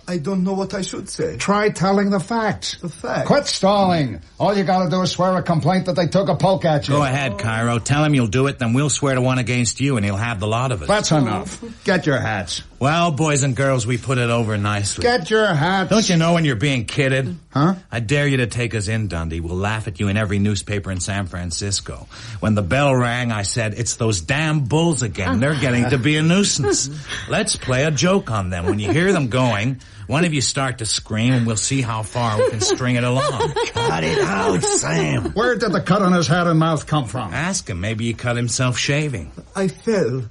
S9: I don't know what I should say.
S8: Try telling the facts.
S9: The facts?
S8: Quit stalling. All you got to do is swear a complaint that they took a poke at you.
S3: Go ahead, Cairo. Tell him you'll do it, then we'll swear to one against you, and he'll have the lot of it.
S8: That's enough. Get your hats.
S3: Well, boys and girls, we put it over nicely.
S8: Get your hats.
S3: Don't you know when you're being kidded?
S8: Huh?
S3: I dare you to take us in, Dundee. We'll laugh at you in every newspaper in San Francisco. When the bell rang, I said, it's those damn bulls again. They're getting to be a nuisance. Let's play a joke on them. When you hear them going, one of you start to scream, and we'll see how far we can string it along. Cut it out, Sam.
S8: Where did the cut on his head and mouth come from?
S3: Ask him. Maybe he cut himself shaving.
S9: I fell.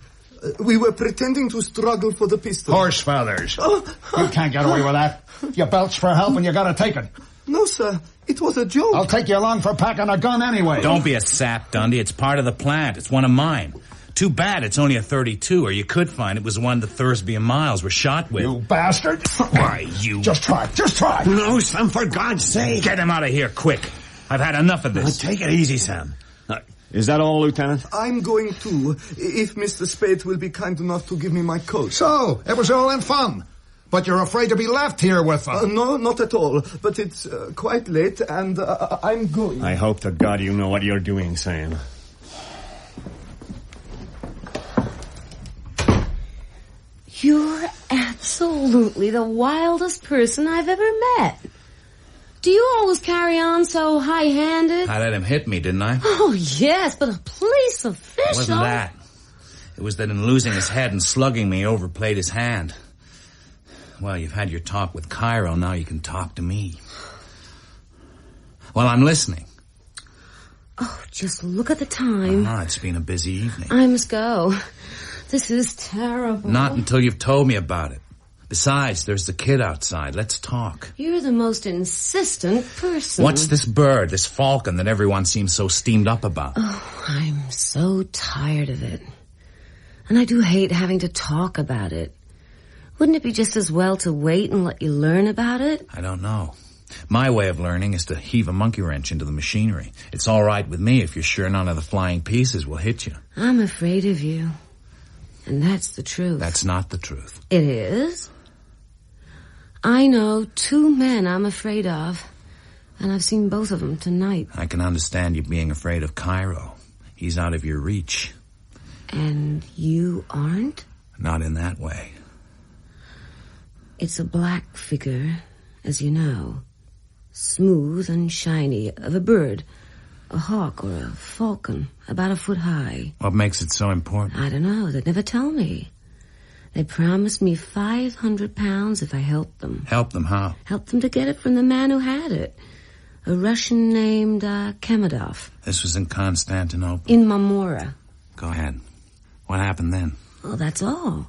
S9: We were pretending to struggle for the pistol.
S8: Horse feathers. You can't get away with that. You belch for help and you gotta take it.
S9: No, sir. It was a joke.
S8: I'll take you along for packing a gun anyway.
S3: Don't be a sap, Dundee. It's part of the plant. It's one of mine. Too bad it's only a 32, or you could find it was the one that Thursby and Miles were shot with.
S8: You bastard!
S3: Why, you...
S8: Just try!
S10: No, Sam, for God's sake!
S3: Get him out of here, quick. I've had enough of this.
S10: Take it easy, Sam. Is that all, Lieutenant?
S9: I'm going to, if Mr. Spade will be kind enough to give me my coat.
S8: So, it was all in fun. But you're afraid to be left here with them.
S9: No, not at all. But it's quite late, and I'm going.
S10: I hope to God you know what you're doing, Sam.
S4: You're absolutely the wildest person I've ever met. Do you always carry on so high-handed?
S3: I let him hit me, didn't I?
S4: Oh, yes, but a police official...
S3: It wasn't that. It was that in losing his head and slugging me, he overplayed his hand. Well, you've had your talk with Cairo, now you can talk to me. Well, I'm listening.
S4: Oh, just look at the time.
S3: It's been a busy evening.
S4: I must go. This is terrible.
S3: Not until you've told me about it. Besides, there's the kid outside. Let's talk.
S4: You're the most insistent person.
S3: What's this bird, this falcon that everyone seems so steamed up about?
S4: Oh, I'm so tired of it. And I do hate having to talk about it. Wouldn't it be just as well to wait and let you learn about it?
S3: I don't know. My way of learning is to heave a monkey wrench into the machinery. It's all right with me if you're sure none of the flying pieces will hit you.
S4: I'm afraid of you. And that's the truth.
S3: That's not the truth.
S4: It is. I know 2 men I'm afraid of, and I've seen both of them tonight.
S3: I can understand you being afraid of Cairo. He's out of your reach.
S4: And you aren't?
S3: Not in that way.
S4: It's a black figure, as you know. Smooth and shiny, of a bird. A hawk or a falcon, about a foot high.
S3: What makes it so important?
S4: I don't know. They'd never tell me. They promised me £500 if I helped them.
S3: Help them how?
S4: Help them to get it from the man who had it. A Russian named Kemedov.
S3: This was in Constantinople?
S4: In Marmora.
S3: Go ahead. What happened then?
S4: Well, that's all.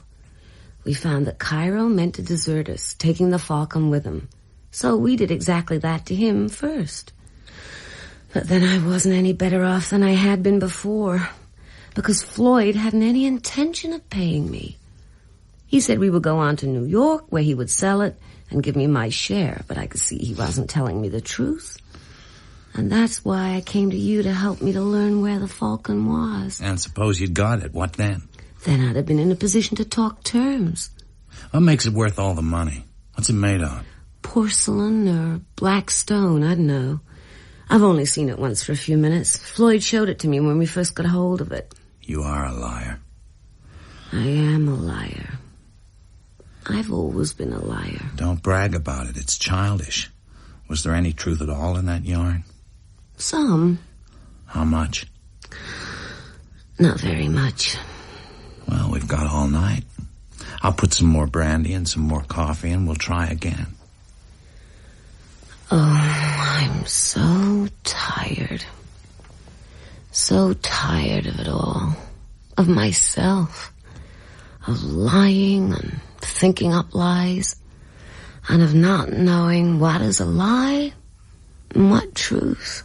S4: We found that Cairo meant to desert us, taking the Falcon with him. So we did exactly that to him first. But then I wasn't any better off than I had been before, because Floyd hadn't any intention of paying me. He said we would go on to New York, where he would sell it and give me my share, but I could see he wasn't telling me the truth. And that's why I came to you to help me to learn where the Falcon was.
S3: And suppose you'd got it. What then?
S4: Then I'd have been in a position to talk terms.
S3: What makes it worth all the money? What's it made of?
S4: Porcelain or black stone, I don't know. I've only seen it once for a few minutes. Floyd showed it to me when we first got hold of it.
S3: You are a liar.
S4: I am a liar. I've always been a liar.
S3: Don't brag about it. It's childish. Was there any truth at all in that yarn?
S4: Some.
S3: How much?
S4: Not very much.
S3: Well, we've got all night. I'll put some more brandy and some more coffee and we'll try again.
S4: Oh, I'm so tired. So tired of it all. Of myself. Of lying and thinking up lies. And of not knowing what is a lie and what truth.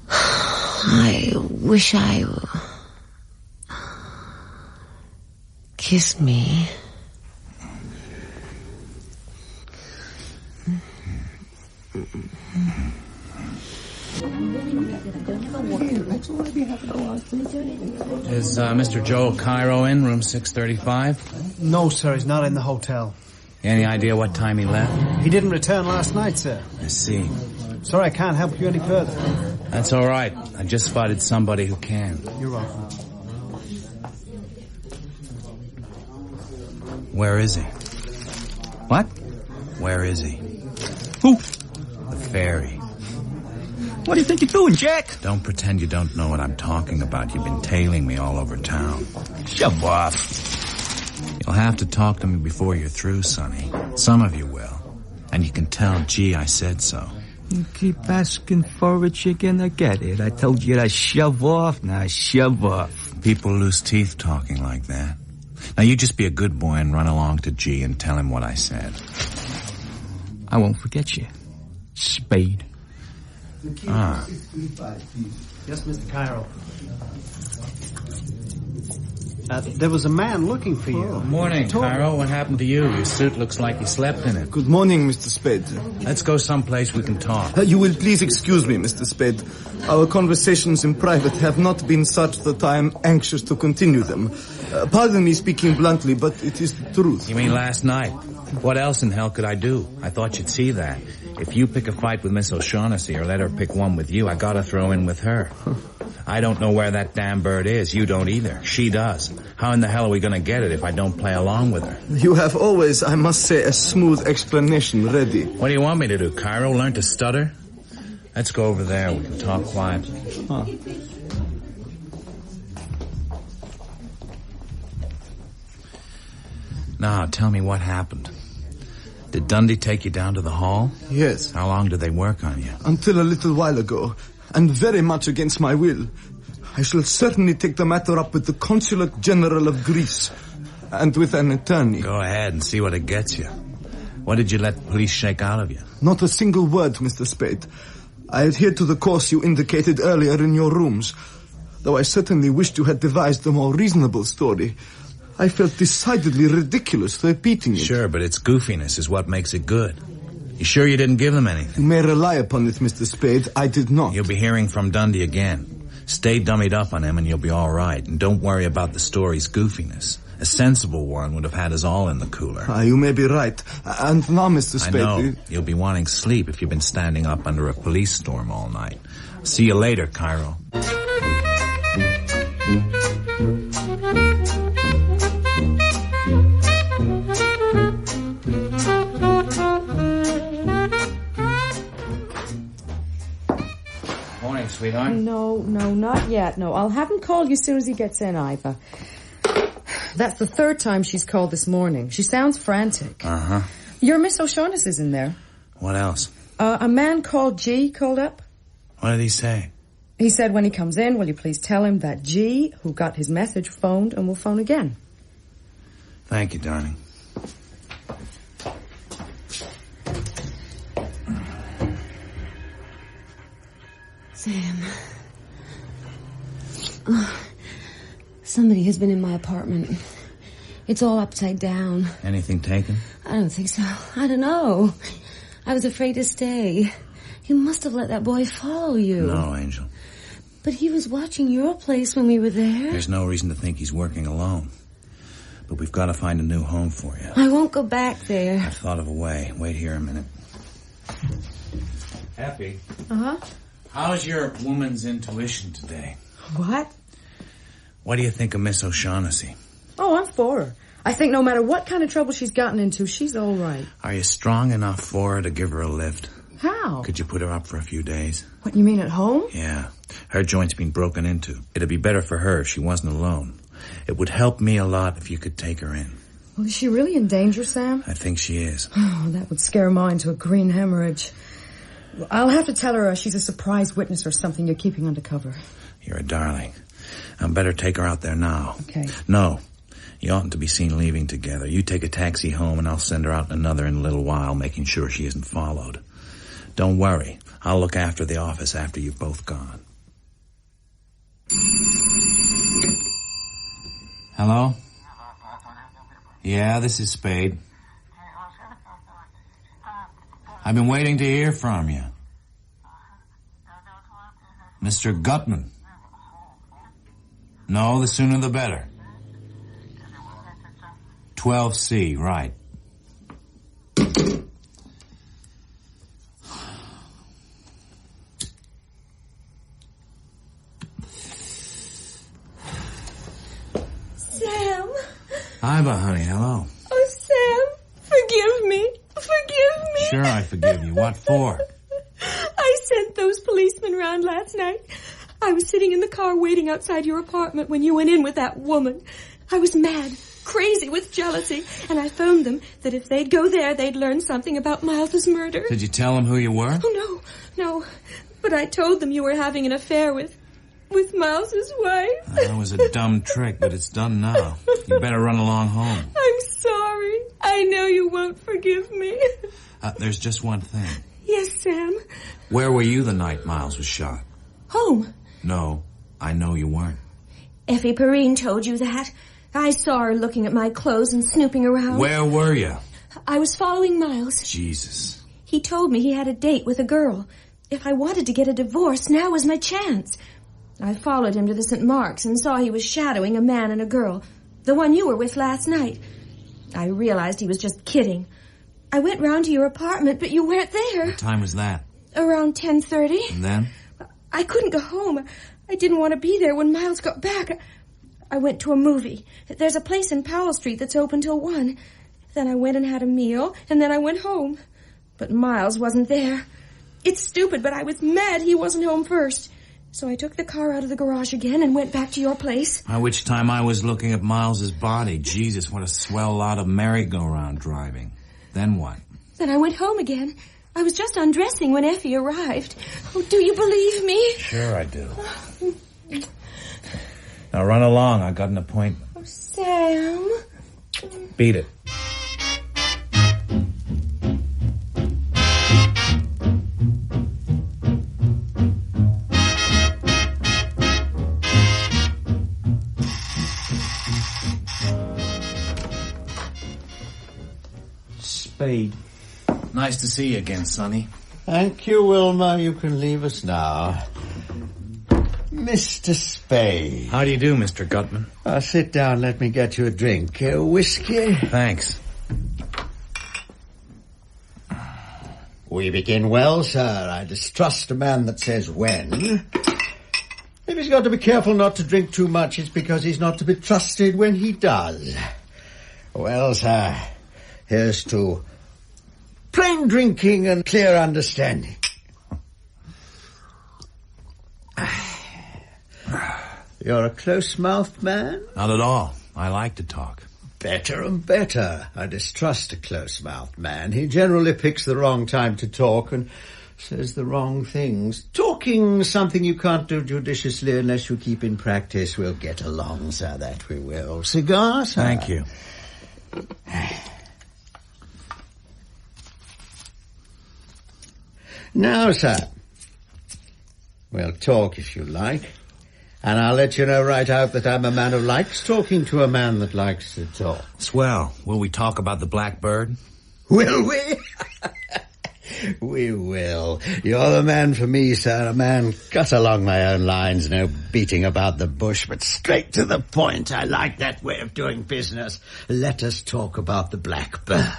S4: I wish I... Kiss me.
S3: Is Mr. Joel Cairo in, room 635?
S11: No, sir, he's not in the hotel.
S3: Any idea what time he left?
S11: He didn't return last night, sir.
S3: I see.
S11: Sorry, I can't help you any further.
S3: That's all right. I just spotted somebody who can.
S11: You're welcome.
S3: Where is he?
S10: What?
S3: Where is he?
S10: Who?
S3: The fairy.
S10: What do you think you're doing, Jack?
S3: Don't pretend you don't know what I'm talking about. You've been tailing me all over town.
S10: Shove off.
S3: You'll have to talk to me before you're through, Sonny. Some of you will. And you can tell, gee, I said so.
S10: You keep asking for it, you're gonna get it. I told you to shove off, now shove off.
S3: People lose teeth talking like that. Now you just be a good boy and run along to G and tell him what I said.
S10: I won't forget you. Spade.
S3: Ah.
S11: Yes, Mr. Cairo. There was a man looking for you.
S3: Morning, Cairo. What happened to you? Your suit looks like you slept in it.
S9: Good morning, Mr. Spade.
S3: Let's go someplace we can talk.
S9: You will please excuse me, Mr. Spade. Our conversations in private have not been such that I am anxious to continue them. Pardon me speaking bluntly, but it is the truth.
S3: You mean last night? What else in hell could I do? I thought you'd see that. If you pick a fight with Miss O'Shaughnessy or let her pick one with you, I gotta throw in with her. I don't know where that damn bird is. You don't either. She does. How in the hell are we gonna get it if I don't play along with her?
S9: You have always, I must say, a smooth explanation ready.
S3: What do you want me to do, Cairo? Learn to stutter? Let's go over there. We can talk quietly.
S9: Huh.
S3: Now, tell me what happened. Did Dundee take you down to the hall?
S9: Yes.
S3: How long did they work on you?
S9: Until a little while ago, and very much against my will. I shall certainly take the matter up with the Consulate General of Greece, and with an attorney.
S3: Go ahead and see what it gets you. What did you let the police shake out of you?
S9: Not a single word, Mr. Spade. I adhered to the course you indicated earlier in your rooms, though I certainly wished you had devised a more reasonable story. I felt decidedly ridiculous repeating it.
S3: Sure, but its goofiness is what makes it good. You sure you didn't give them anything?
S9: You may rely upon it, Mr. Spade. I did not.
S3: You'll be hearing from Dundee again. Stay dummied up on him and you'll be all right. And don't worry about the story's goofiness. A sensible one would have had us all in the cooler.
S9: You may be right. And now, Mr. Spade...
S3: I know. You'll be wanting sleep if you've been standing up under a police storm all night. See you later, Cairo. Morning, sweetheart.
S2: No, not yet. No, I'll have him call you as soon as he gets in, Iva. That's the third time she's called this morning. She sounds frantic.
S3: Uh-huh.
S2: Your Miss O'Shaughnessy's in there.
S3: What else?
S2: A man called G called up.
S3: What did he say?
S2: He said when he comes in, will you please tell him that G, who got his message, phoned and will phone again.
S3: Thank you, darling.
S4: Sam. Somebody has been in my apartment. It's all upside down.
S3: Anything taken?
S4: I don't think so. I don't know. I was afraid to stay. You must have let that boy follow you.
S3: No, Angel.
S4: But he was watching your place when we were there.
S3: There's no reason to think he's working alone. But we've got to find a new home for you.
S4: I won't go back there.
S3: I've thought of a way. Wait here a minute. Happy.
S2: Uh-huh.
S3: How's your woman's intuition today?
S2: What?
S3: What do you think of Miss O'Shaughnessy?
S2: Oh, I'm for her. I think no matter what kind of trouble she's gotten into, she's all right.
S3: Are you strong enough for her to give her a lift?
S2: How?
S3: Could you put her up for a few days?
S2: What, you mean at home?
S3: Yeah. Her joint's been broken into. It'd be better for her if she wasn't alone. It would help me a lot if you could take her in.
S2: Well, is she really in danger, Sam?
S3: I think she is.
S2: Oh, that would scare mine to a green hemorrhage. I'll have to tell her she's a surprise witness or something you're keeping undercover.
S3: You're a darling. I'd better take her out there now.
S2: Okay.
S3: No. You oughtn't to be seen leaving together. You take a taxi home and I'll send her out in another in a little while, making sure she isn't followed. Don't worry. I'll look after the office after you've both gone. Hello? Yeah, this is Spade. I've been waiting to hear from you. Mr. Gutman. No, the sooner the better. 12C, right.
S4: Sam.
S3: Iva, honey, hello.
S4: Oh, Sam, forgive me. Forgive me.
S3: Sure, I forgive you. What for?
S4: I sent those policemen round last night. I was sitting in the car waiting outside your apartment when you went in with that woman. I was mad, crazy with jealousy, and I phoned them that if they'd go there, they'd learn something about Miles's murder.
S3: Did you tell them who you were?
S4: Oh, no. But I told them you were having an affair with Miles's wife.
S3: That was a dumb trick, but it's done now. You better run along home.
S4: I'm sorry. I know you won't forgive me.
S3: There's just one thing.
S4: Yes, Sam.
S3: Where were you the night Miles was shot?
S4: Home.
S3: No, I know you weren't.
S4: Effie Perrine told you that. I saw her looking at my clothes and snooping around.
S3: Where were you?
S4: I was following Miles.
S3: Jesus.
S4: He told me he had a date with a girl. If I wanted to get a divorce, now was my chance. I followed him to the St. Mark's and saw he was shadowing a man and a girl, the one you were with last night. I realized he was just kidding. I went round to your apartment, but you weren't there.
S3: What time was that?
S4: Around 10:30.
S3: And then?
S4: I couldn't go home. I didn't want to be there when Miles got back. I went to a movie. There's a place in Powell Street that's open till 1. Then I went and had a meal, and then I went home. But Miles wasn't there. It's stupid, but I was mad he wasn't home first. So I took the car out of the garage again and went back to your place.
S3: By which time I was looking at Miles's body. Jesus, what a swell lot of merry-go-round driving. Then what?
S4: Then I went home again. I was just undressing when Effie arrived. Oh, do you believe me?
S3: Sure I do. Now run along. I got an appointment.
S4: Oh, Sam.
S3: Beat it.
S12: Spade.
S3: Nice to see you again, Sonny.
S12: Thank you, Wilma. You can leave us now. Mr. Spade.
S3: How do you do, Mr. Gutman?
S12: Sit down. Let me get you a drink. Whiskey?
S3: Thanks.
S12: We begin well, sir. I distrust a man that says when. If he's got to be careful not to drink too much, it's because he's not to be trusted when he does. Well, sir, here's to plain drinking and clear understanding. You're a close-mouthed man?
S3: Not at all. I like to talk.
S12: Better and better. I distrust a close-mouthed man. He generally picks the wrong time to talk and says the wrong things. Talking something you can't do judiciously unless you keep in practice. We'll get along, sir, that we will. Cigar, sir?
S3: Thank you.
S12: Now, sir, we'll talk if you like. And I'll let you know right out that I'm a man who likes talking to a man that likes to talk.
S3: Swell. Will we talk about the blackbird?
S12: Will we? We will. You're the man for me, sir. A man cut along my own lines, no beating about the bush, but straight to the point. I like that way of doing business. Let us talk about the blackbird.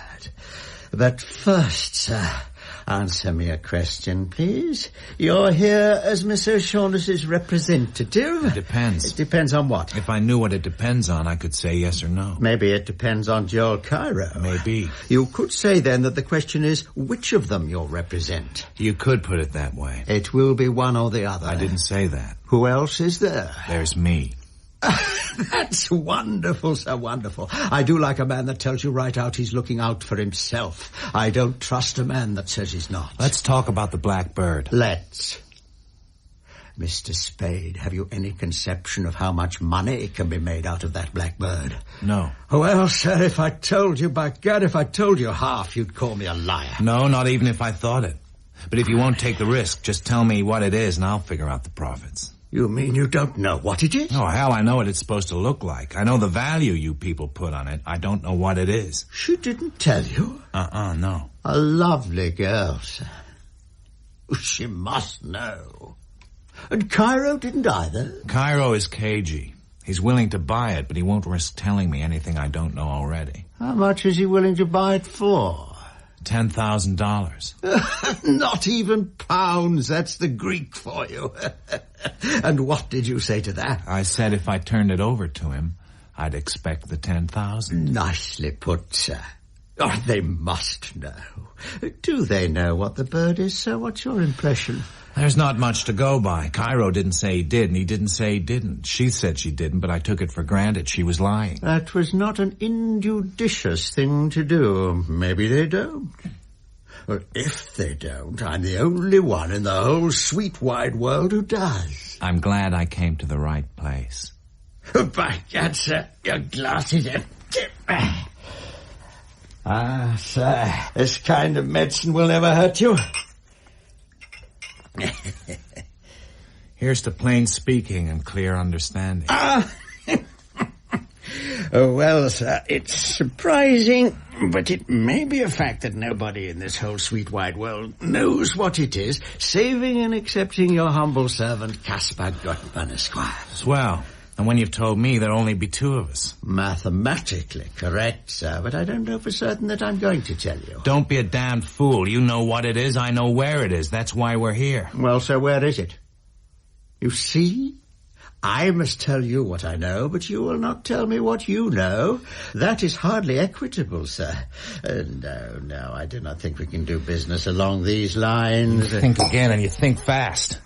S12: But first, sir, answer me a question, please. You're here as Miss O'Shaughnessy's representative?
S3: It depends.
S12: It depends on what?
S3: If I knew what it depends on, I could say yes or no.
S12: Maybe it depends on Joel Cairo.
S3: Maybe.
S12: You could say then that the question is which of them you'll represent.
S3: You could put it that way.
S12: It will be one or the other.
S3: I didn't say that.
S12: Who else is there?
S3: There's me.
S12: That's wonderful, sir, wonderful. I do like a man that tells you right out he's looking out for himself. I don't trust a man that says he's not.
S3: Let's talk about the blackbird.
S12: Let's. Mr. Spade, have you any conception of how much money can be made out of that blackbird?
S3: No.
S12: Well, sir, if I told you, by God, if I told you half, you'd call me a liar.
S3: No, not even if I thought it. But if you won't take the risk, just tell me what it is and I'll figure out the profits.
S12: You mean you don't know what it is?
S3: Oh, hell, I know what it's supposed to look like. I know the value you people put on it. I don't know what it is.
S12: She didn't tell you?
S3: No.
S12: A lovely girl, sir. She must know. And Cairo didn't either?
S3: Cairo is cagey. He's willing to buy it, but he won't risk telling me anything I don't know already.
S12: How much is he willing to buy it for?
S3: $10,000.
S12: Not even pounds. That's the Greek for you. And what did you say to that?
S3: I said if I turned it over to him, I'd expect the 10,000.
S12: Nicely put, sir. Oh, they must know. Do they know what the bird is, sir? What's your impression?
S3: There's not much to go by. Cairo didn't say he did, and he didn't say he didn't. She said she didn't, but I took it for granted she was lying.
S12: That was not an injudicious thing to do. Maybe they don't. Or if they don't, I'm the only one in the whole sweet wide world who does.
S3: I'm glad I came to the right place.
S12: By God, sir, your glass is empty. Ah, sir, this kind of medicine will never hurt you.
S3: Here's to plain speaking and clear understanding.
S12: Oh, well, sir, it's surprising, but it may be a fact that nobody in this whole sweet wide world knows what it is, saving and accepting your humble servant, Caspar Gottman, Esquire.
S3: Swell. And when you've told me, there'll only be two of us.
S12: Mathematically correct, sir, but I don't know for certain that I'm going to tell you.
S3: Don't be a damned fool. You know what it is, I know where it is. That's why we're here.
S12: Well, sir, where is it? You see? I must tell you what I know, but you will not tell me what you know. That is hardly equitable, sir. No, I do not think we can do business along these lines.
S3: You think again, and you think fast.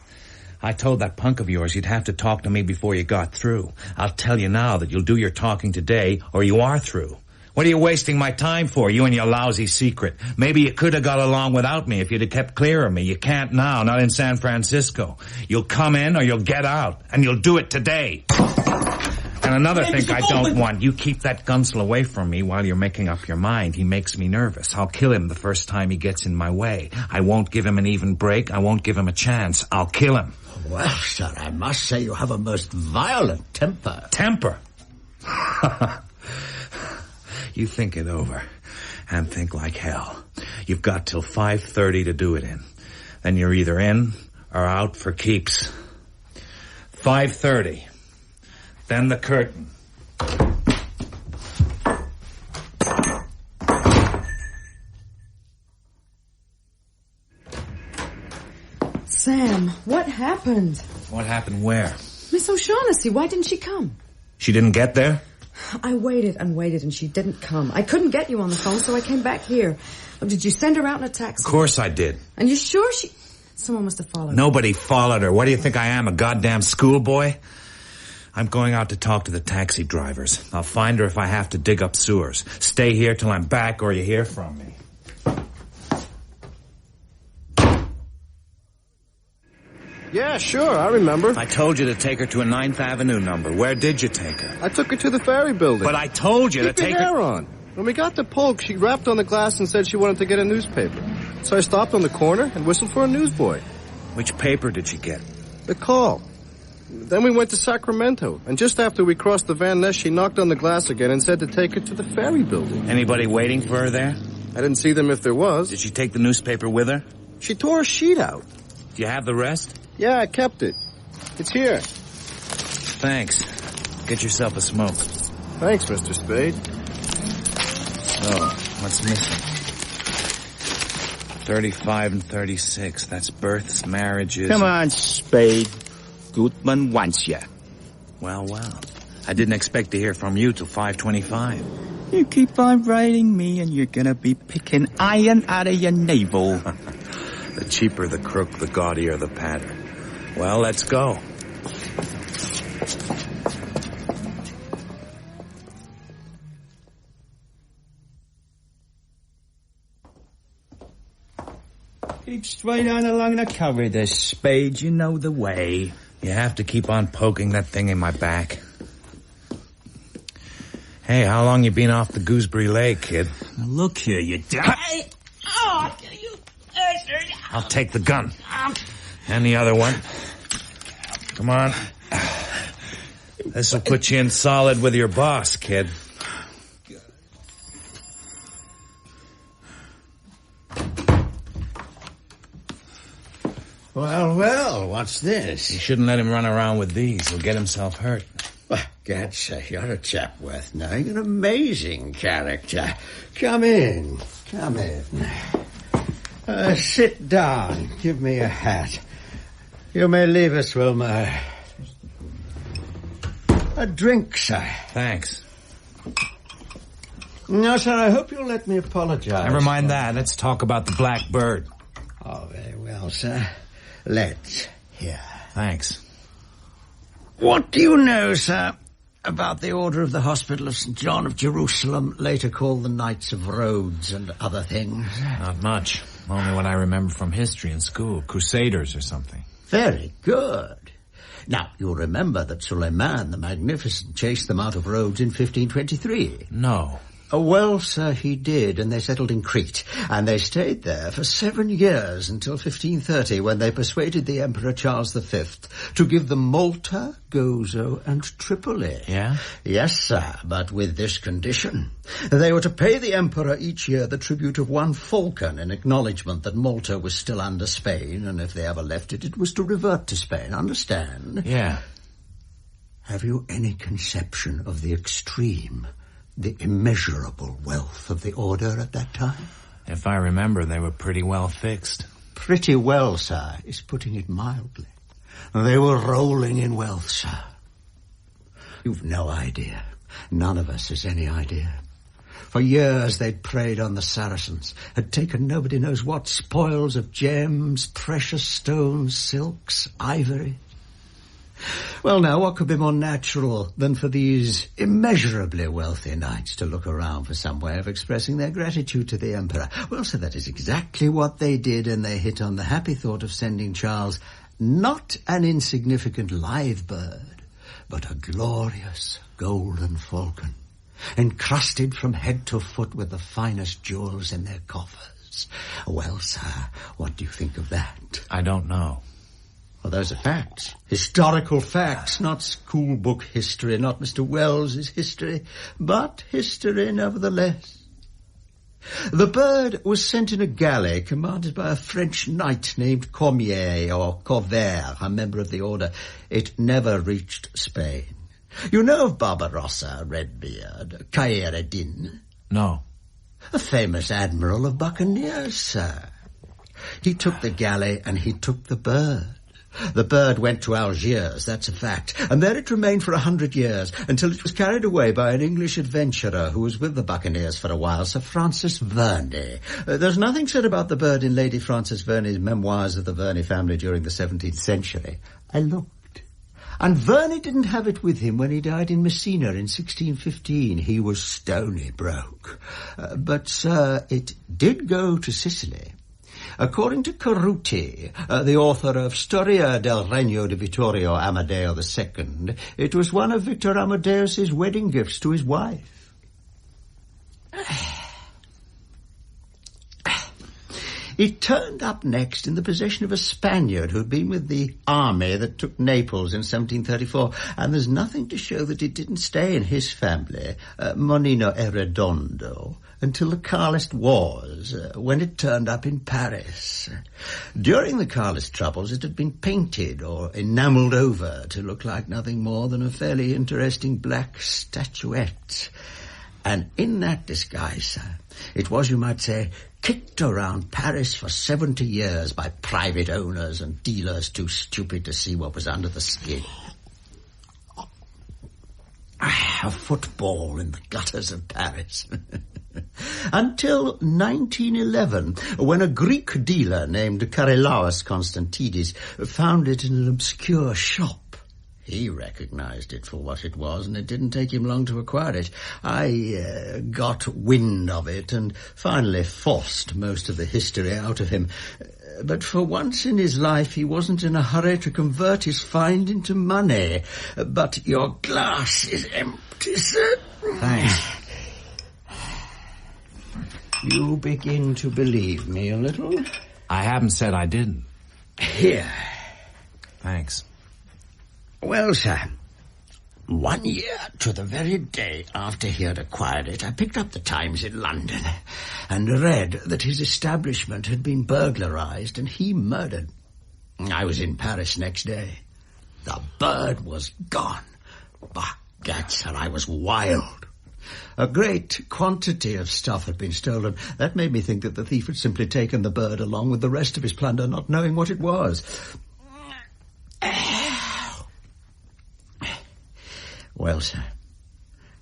S3: I told that punk of yours you'd have to talk to me before you got through. I'll tell you now that you'll do your talking today, or you are through. What are you wasting my time for, you and your lousy secret? Maybe you could have got along without me if you'd have kept clear of me. You can't now, not in San Francisco. You'll come in or you'll get out, and you'll do it today. And another thing I don't want, you keep that gunsel away from me while you're making up your mind. He makes me nervous. I'll kill him the first time he gets in my way. I won't give him an even break. I won't give him a chance. I'll kill him.
S12: Well, sir, I must say you have a most violent temper.
S3: Temper? You think it over, and think like hell. You've got till 5:30 to do it in. Then you're either in or out for keeps. 5:30. Then the curtain.
S2: Sam, what happened?
S3: What happened where?
S2: Miss O'Shaughnessy, why didn't she come?
S3: She didn't get there?
S2: I waited and waited, and she didn't come. I couldn't get you on the phone, so I came back here. Oh, did you send her out in a taxi?
S3: Of course I did.
S2: And you sure she... Someone must have followed her.
S3: Nobody followed her. What do you think I am, a goddamn schoolboy? I'm going out to talk to the taxi drivers. I'll find her if I have to dig up sewers. Stay here till I'm back or you hear from me.
S6: Yeah, sure, I remember.
S3: I told you to take her to a 9th Avenue number. Where did you take her?
S6: I took her to the ferry building.
S3: But I told you to take her...
S6: Keep your hair on. When we got to Polk, she rapped on the glass and said she wanted to get a newspaper. So I stopped on the corner and whistled for a newsboy.
S3: Which paper did she get?
S6: The Call. Then we went to Sacramento, and just after we crossed the Van Ness, she knocked on the glass again and said to take her to the ferry building.
S3: Anybody waiting for her there?
S6: I didn't see them if there was.
S3: Did she take the newspaper with her?
S6: She tore a sheet out.
S3: Do you have the rest?
S6: Yeah, I kept it. It's here.
S3: Thanks. Get yourself a smoke.
S6: Thanks, Mr. Spade.
S3: Oh, what's missing? 35 and 36. That's births, marriages...
S10: Come on, Spade. Goodman wants you.
S3: Well. I didn't expect to hear from you till 5:25.
S10: You keep on writing me and you're gonna be picking iron out of your navel.
S3: The cheaper the crook, the gaudier the pattern. Well, let's go.
S10: Keep straight on along the corridor, Spade. You know the way.
S3: You have to keep on poking that thing in my back. Hey, how long you been off the Gooseberry Lake, kid?
S10: Now look here, you
S3: I'll take the gun. And the other one. Come on. This'll put you in solid with your boss, kid.
S12: Well, what's this?
S3: You shouldn't let him run around with these. He'll get himself hurt.
S12: Well, Gad, you're a chap worth knowing. An amazing character. Come in. Sit down. Give me a hat. You may leave us, Wilmer. A drink, sir.
S3: Thanks.
S12: No, sir, I hope you'll let me apologize.
S3: Never mind that. Let's talk about the Black Bird.
S12: Oh, very well, sir. Let's hear.
S3: Thanks.
S12: What do you know, sir, about the Order of the Hospital of St. John of Jerusalem, later called the Knights of Rhodes and other things?
S3: Not much. Only what I remember from history in school. Crusaders or something.
S12: Very good. Now, you'll remember that Suleiman the Magnificent chased them out of Rhodes in 1523.
S3: No.
S12: Well, sir, he did, and they settled in Crete. And they stayed there for 7 years until 1530, when they persuaded the Emperor Charles V to give them Malta, Gozo, and Tripoli.
S3: Yeah?
S12: Yes, sir, but with this condition. They were to pay the Emperor each year the tribute of 1 falcon in acknowledgement that Malta was still under Spain, and if they ever left it, it was to revert to Spain. Understand?
S3: Yeah.
S12: Have you any conception of the extreme, the immeasurable wealth of the order at that time?
S3: If I remember, they were pretty well fixed.
S12: Pretty well, sir, is putting it mildly. They were rolling in wealth, sir. You've no idea. None of us has any idea. For years they'd preyed on the Saracens, had taken nobody knows what spoils of gems, precious stones, silks, ivory. Well, now, what could be more natural than for these immeasurably wealthy knights to look around for some way of expressing their gratitude to the Emperor? Well, so that is exactly what they did, and they hit on the happy thought of sending Charles not an insignificant live bird, but a glorious golden falcon, encrusted from head to foot with the finest jewels in their coffers. Well, sir, what do you think of that?
S3: I don't know.
S12: Well, those are facts. Historical facts, not school book history, not Mr. Wells's history, but history nevertheless. The bird was sent in a galley commanded by a French knight named Cormier or Corvair, a member of the order. It never reached Spain. You know of Barbarossa, Redbeard, Khayr-ed-Din?
S3: No.
S12: A famous admiral of buccaneers, sir. He took the galley and he took the bird. The bird went to Algiers, that's a fact, and there it remained for 100 years, until it was carried away by an English adventurer who was with the buccaneers for a while, Sir Francis Verney. There's nothing said about the bird in Lady Frances Verney's Memoirs of the Verney family during the 17th century. I looked. And Verney didn't have it with him when he died in Messina in 1615. He was stony broke. But, sir, it did go to Sicily. According to Caruti, the author of Storia del Regno di Vittorio Amadeo II, it was one of Victor Amadeus's wedding gifts to his wife. It turned up next in the possession of a Spaniard who'd been with the army that took Naples in 1734, and there's nothing to show that it didn't stay in his family, Monino e Redondo, until the Carlist Wars, when it turned up in Paris. During the Carlist troubles, it had been painted or enamelled over to look like nothing more than a fairly interesting black statuette. And in that disguise, sir, it was, you might say, kicked around Paris for 70 years by private owners and dealers too stupid to see what was under the skin. A football in the gutters of Paris. Until 1911, when a Greek dealer named Karelaos Konstantidis found it in an obscure shop. He recognized it for what it was, and it didn't take him long to acquire it. I got wind of it and finally forced most of the history out of him. But for once in his life, he wasn't in a hurry to convert his find into money. But your glass is empty, sir.
S3: Thanks.
S12: You begin to believe me a little?
S3: I haven't said I didn't.
S12: Here.
S3: Thanks.
S12: Well, sir, 1 year to the very day after he had acquired it, I picked up the Times in London and read that his establishment had been burglarized and he murdered. I was in Paris next day. The bird was gone. By gad, sir, I was wild. A great quantity of stuff had been stolen. That made me think that the thief had simply taken the bird along with the rest of his plunder, not knowing what it was. Well, sir,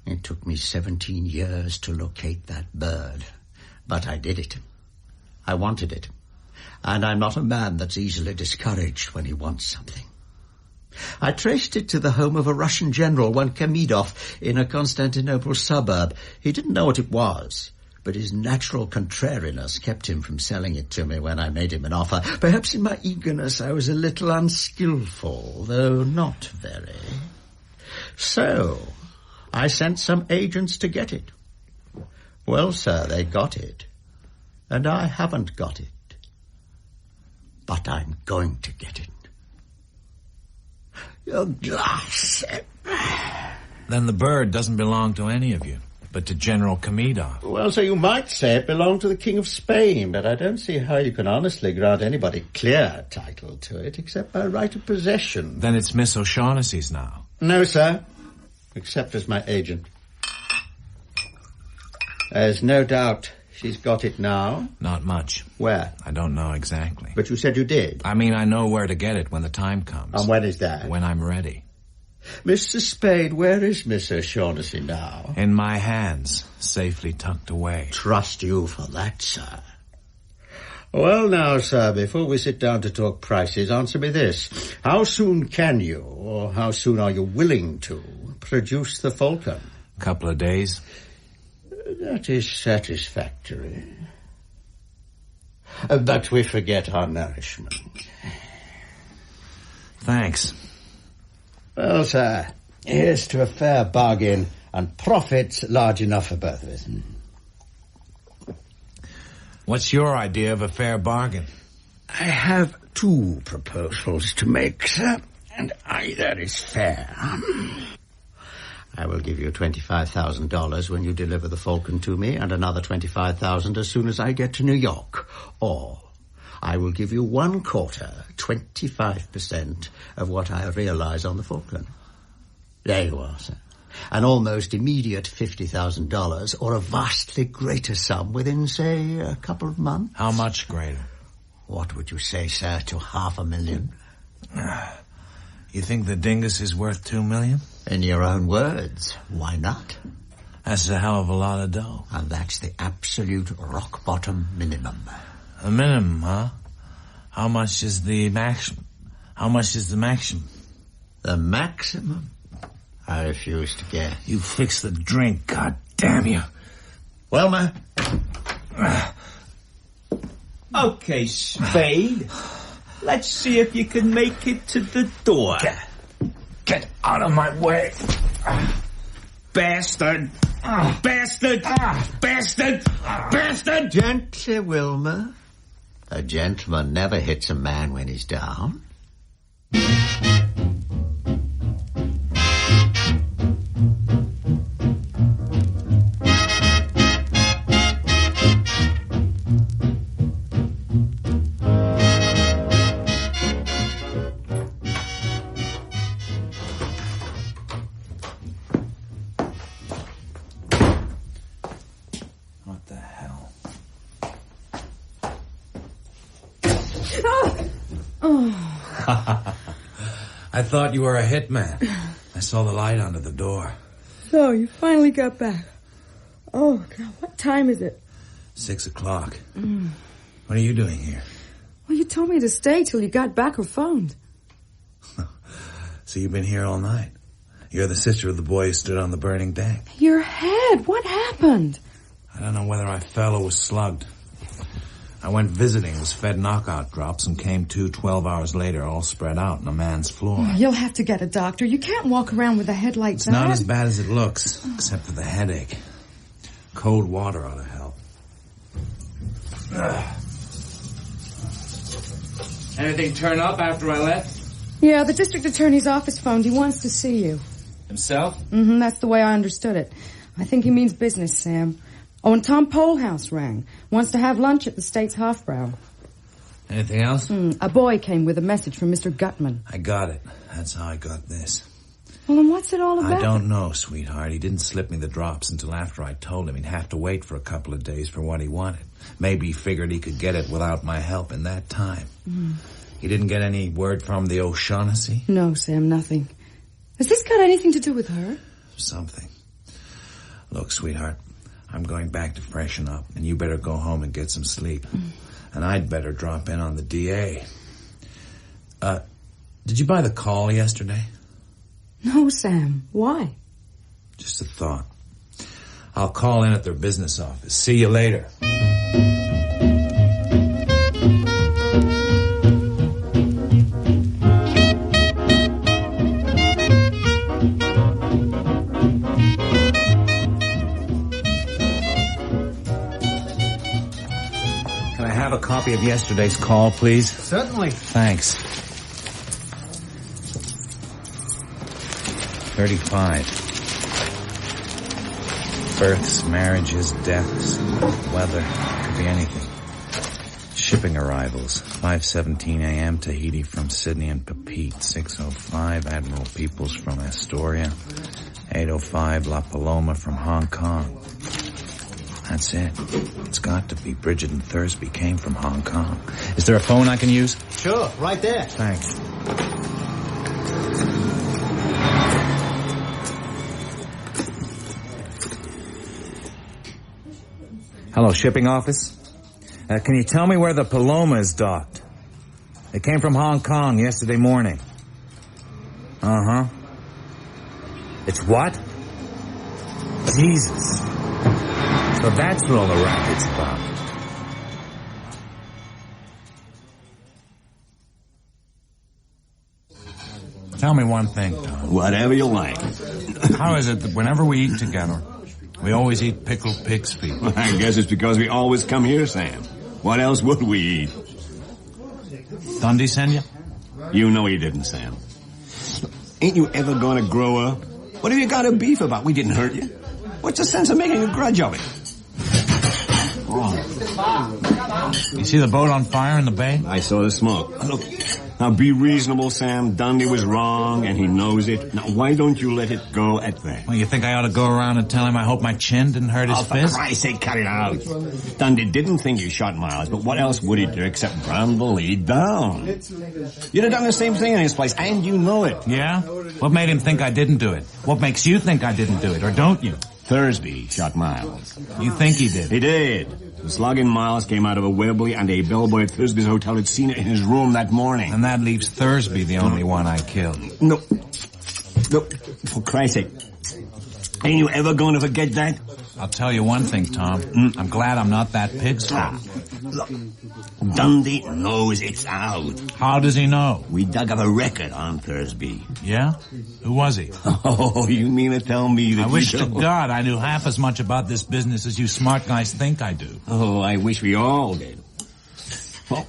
S12: it took me 17 years to locate that bird, but I did it. I wanted it, and I'm not a man that's easily discouraged when he wants something. I traced it to the home of a Russian general, one Kamidov, in a Constantinople suburb. He didn't know what it was, but his natural contrariness kept him from selling it to me when I made him an offer. Perhaps in my eagerness I was a little unskillful, though not very. So, I sent some agents to get it. Well, sir, they got it. And I haven't got it. But I'm going to get it. Your glass.
S3: Then the bird doesn't belong to any of you, but to General Kamidov.
S12: Well, so you might say it belonged to the King of Spain, but I don't see how you can honestly grant anybody clear title to it, except by right of possession.
S3: Then it's Miss O'Shaughnessy's now.
S12: No, sir. Except as my agent. There's no doubt she's got it now.
S3: Not much.
S12: Where?
S3: I don't know exactly.
S12: But you said you did.
S3: I mean, I know where to get it when the time comes.
S12: And when is that?
S3: When I'm ready.
S12: Mr. Spade, where is Miss O'Shaughnessy now?
S3: In my hands, safely tucked away.
S12: Trust you for that, sir. Well, now, sir, before we sit down to talk prices, answer me this. How soon can you, or how soon are you willing to, produce the Falcon?
S3: A couple of days.
S12: That is satisfactory. But we forget our nourishment.
S3: Thanks.
S12: Well, sir, here's to a fair bargain and profits large enough for both of us.
S3: What's your idea of a fair bargain?
S12: I have two proposals to make, sir, and either is fair. I will give you $25,000 when you deliver the Falcon to me, and another $25,000 as soon as I get to New York. Or I will give you 25% of what I realize on the Falkland. There you are, sir. An almost immediate $50,000, or a vastly greater sum within, say, a couple of months.
S3: How much greater?
S12: What would you say, sir, to $500,000?
S3: You think the dingus is worth $2 million?
S12: In your own words, why not?
S3: That's a hell of a lot of dough.
S12: And that's the absolute rock-bottom minimum.
S3: A minimum, huh? How much is the maximum? How much is the maximum?
S12: The maximum? I refuse to guess.
S3: You fix the drink, God damn you.
S12: Well, ma.
S10: Okay, Spade. Let's see if you can make it to the door.
S3: Get out of my way.
S10: Bastard! Bastard! Bastard! Bastard!
S12: Gently, Wilma. A gentleman never hits a man when he's down.
S3: What the hell? I thought you were a hitman. I saw the light under the door.
S2: So, you finally got back. Oh, God, what time is it?
S3: 6 o'clock. What are you doing here?
S2: Well, you told me to stay till you got back or phoned.
S3: So you've been here all night? You're the sister of the boy who stood on the burning deck.
S2: Your head, what happened?
S3: I don't know whether I fell or was slugged. I went visiting, was fed knockout drops, and came to 12 hours later, all spread out on a man's floor.
S2: You'll have to get a doctor. You can't walk around with a head like
S3: It's
S2: that.
S3: not as bad as it looks, except for the headache. Cold water ought to help. Anything turn up after I left?
S2: Yeah, the district attorney's office phoned. He wants to see you.
S3: Himself?
S2: Mm-hmm, that's the way I understood it. I think he means business, Sam. Oh, and Tom Polehouse rang. Wants to have lunch at the State's Hofbrau.
S3: Anything else?
S2: A boy came with a message from Mr. Gutman.
S3: I got it. That's how I got this.
S2: Well, then what's it all about?
S3: I don't know, sweetheart. He didn't slip me the drops until after I told him he'd have to wait for a couple of days for what he wanted. Maybe he figured he could get it without my help in that time. He didn't get any word from the O'Shaughnessy?
S2: No, Sam, nothing. Has this got anything to do with her?
S3: Something. Look, sweetheart, I'm going back to freshen up, and you better go home and get some sleep. And I'd better drop in on the DA. Did you buy the call yesterday?
S2: No, Sam. Why?
S3: Just a thought. I'll call in at their business office. See you later. have a copy of yesterday's call, please?
S11: Certainly.
S3: Thanks. 35. Births, marriages, deaths, weather. Could be anything. Shipping arrivals. 5:17 a.m. Tahiti from Sydney and Papeete. 6:05 Admiral Peoples from Astoria. 8:05 La Paloma from Hong Kong. That's it. It's got to be. Bridget and Thursby came from Hong Kong. Is there a phone I can use?
S11: Sure, right there.
S3: Thanks. Hello, shipping office? Can you tell me where the Paloma is docked? It came from Hong Kong yesterday morning. Uh-huh. It's what? Jesus. So that's what all the racket's about. Tell me one thing, Tom.
S7: Whatever you like.
S3: How is it that whenever we eat together, we always eat pickled pig's feet?
S7: I guess it's because we always come here, Sam. What else would we eat?
S3: Dundee send you?
S7: You know he didn't, Sam. Ain't you ever gonna grow up? What have you got a beef about? We didn't hurt you. What's the sense of making a grudge of it?
S3: You see the boat on fire in the bay?
S7: I saw the smoke. Look, now be reasonable, Sam. Dundee was wrong, and he knows it. Now, why don't you let it go at that?
S3: Well, you think I ought to go around and tell him I hope my chin didn't hurt his
S7: for
S3: fist?
S7: Christ's sake, cut it out. Dundee didn't think you shot Miles, but what else would he do except run the lead down? You'd have done the same thing in his place, and you know it.
S3: Yeah? What made him think I didn't do it? What makes you think I didn't do it, or don't you?
S7: Thursby shot Miles.
S3: You think he did?
S7: He did. The slug in Miles came out of a Webley, and a bellboy at Thursby's hotel had seen it in his room that morning.
S3: And that leaves Thursby the only one I killed.
S7: No. For Christ's sake. Ain't you ever going to forget that?
S3: I'll tell you one thing, Tom. I'm glad I'm not that pig's foot.
S7: Look, Dundee knows it's out.
S3: How does he know?
S7: We dug up a record on Thursby.
S3: Yeah? Who was he?
S7: Oh, you mean to tell me that
S3: I wish to God I knew half as much about this business as you smart guys think I do.
S7: Oh, I wish we all did. Well,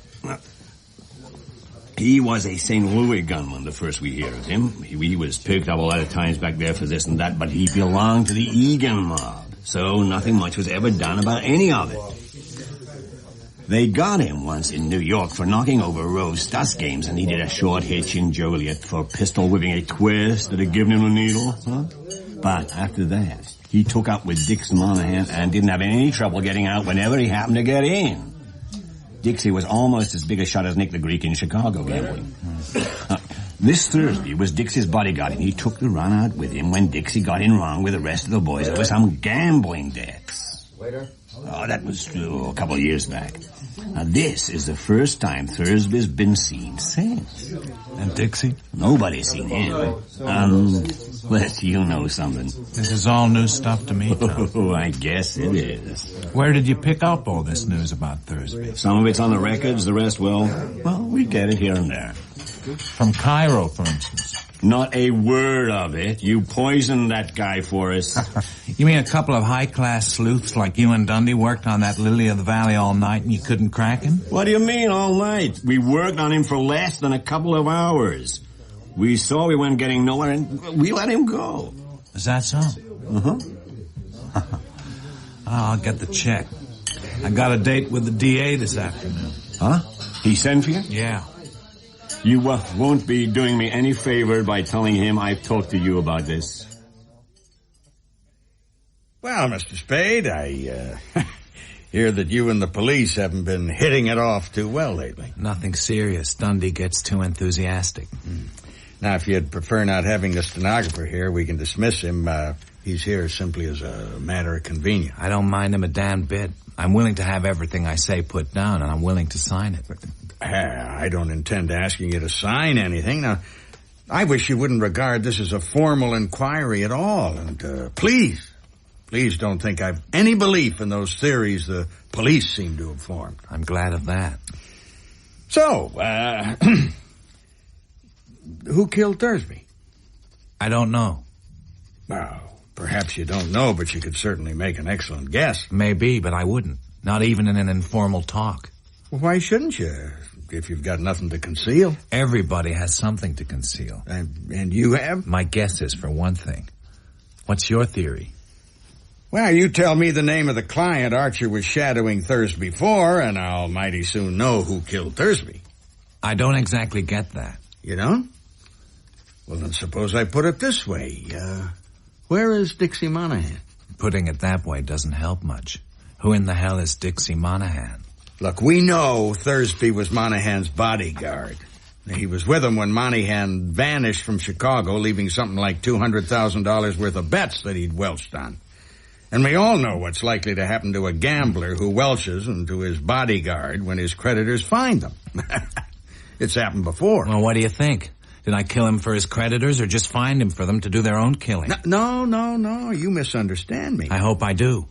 S7: he was a St. Louis gunman the first we hear of him. He was picked up a lot of times back there for this and that, but he belonged to the Egan mob. So nothing much was ever done about any of it. They got him once in New York for knocking over Rose Stuss games, and he did a short hitch in Joliet for pistol whipping a twist that had given him a needle. Huh? But after that, he took up with Dix Monahan and didn't have any trouble getting out whenever he happened to get in. Dixie was almost as big a shot as Nick the Greek in Chicago gambling. This Thursby was Dixie's bodyguard, and he took the run out with him when Dixie got in wrong with the rest of the boys over some gambling debts.
S6: Waiter?
S7: Oh, that was a couple of years back. Now, this is the first time Thursby's been seen since.
S3: And Dixie?
S7: Nobody's seen him. Unless you know something.
S3: This is all new stuff to me, Tom.
S7: Oh, I guess it is.
S3: Where did you pick up all this news about Thursby?
S7: Some of it's on the records, the rest, well, we get it here and there.
S3: From Cairo, for instance.
S7: Not a word of it. You poisoned that guy for us.
S3: You mean a couple of high-class sleuths like you and Dundee worked on that Lily of the Valley all night and you couldn't crack him?
S7: What do you mean all night? We worked on him for less than a couple of hours. We saw we weren't getting nowhere and we let him go.
S3: Is that so?
S7: Uh-huh.
S3: I'll get the check. I got a date with the DA this afternoon.
S7: Huh? He sent for you?
S3: Yeah.
S7: You won't be doing me any favor by telling him I've talked to you about this.
S12: Well, Mr. Spade, I hear that you and the police haven't been hitting it off too well lately.
S3: Nothing serious. Dundee gets too enthusiastic.
S12: Now, if you'd prefer not having the stenographer here, we can dismiss him. He's here simply as a matter of convenience.
S3: I don't mind him a damn bit. I'm willing to have everything I say put down, and I'm willing to sign it.
S12: I don't intend asking you to sign anything. Now, I wish you wouldn't regard this as a formal inquiry at all. And please don't think I've any belief in those theories the police seem to have formed.
S3: I'm glad of that.
S12: So, who killed Thursby?
S3: I don't know.
S12: Well, perhaps you don't know, but you could certainly make an excellent guess.
S3: Maybe, but I wouldn't. Not even in an informal talk.
S13: Well, why shouldn't you, if you've got nothing to conceal?
S3: Everybody has something to conceal.
S13: And you have?
S3: My guess is, for one thing. What's your theory?
S13: Well, you tell me the name of the client Archer was shadowing Thursby for, and I'll mighty soon know who killed Thursby.
S3: I don't exactly get that.
S13: You don't? Well, then suppose I put it this way. Where is Dixie Monahan?
S3: Putting it that way doesn't help much. Who in the hell is Dixie Monahan?
S13: Look, we know Thursby was Monahan's bodyguard. He was with him when Monahan vanished from Chicago, leaving something like $200,000 worth of bets that he'd welched on. And we all know what's likely to happen to a gambler who welches and to his bodyguard when his creditors find them. It's happened before.
S3: Well, what do you think? Did I kill him for his creditors or just find him for them to do their own killing?
S13: No. You misunderstand me.
S3: I hope I do.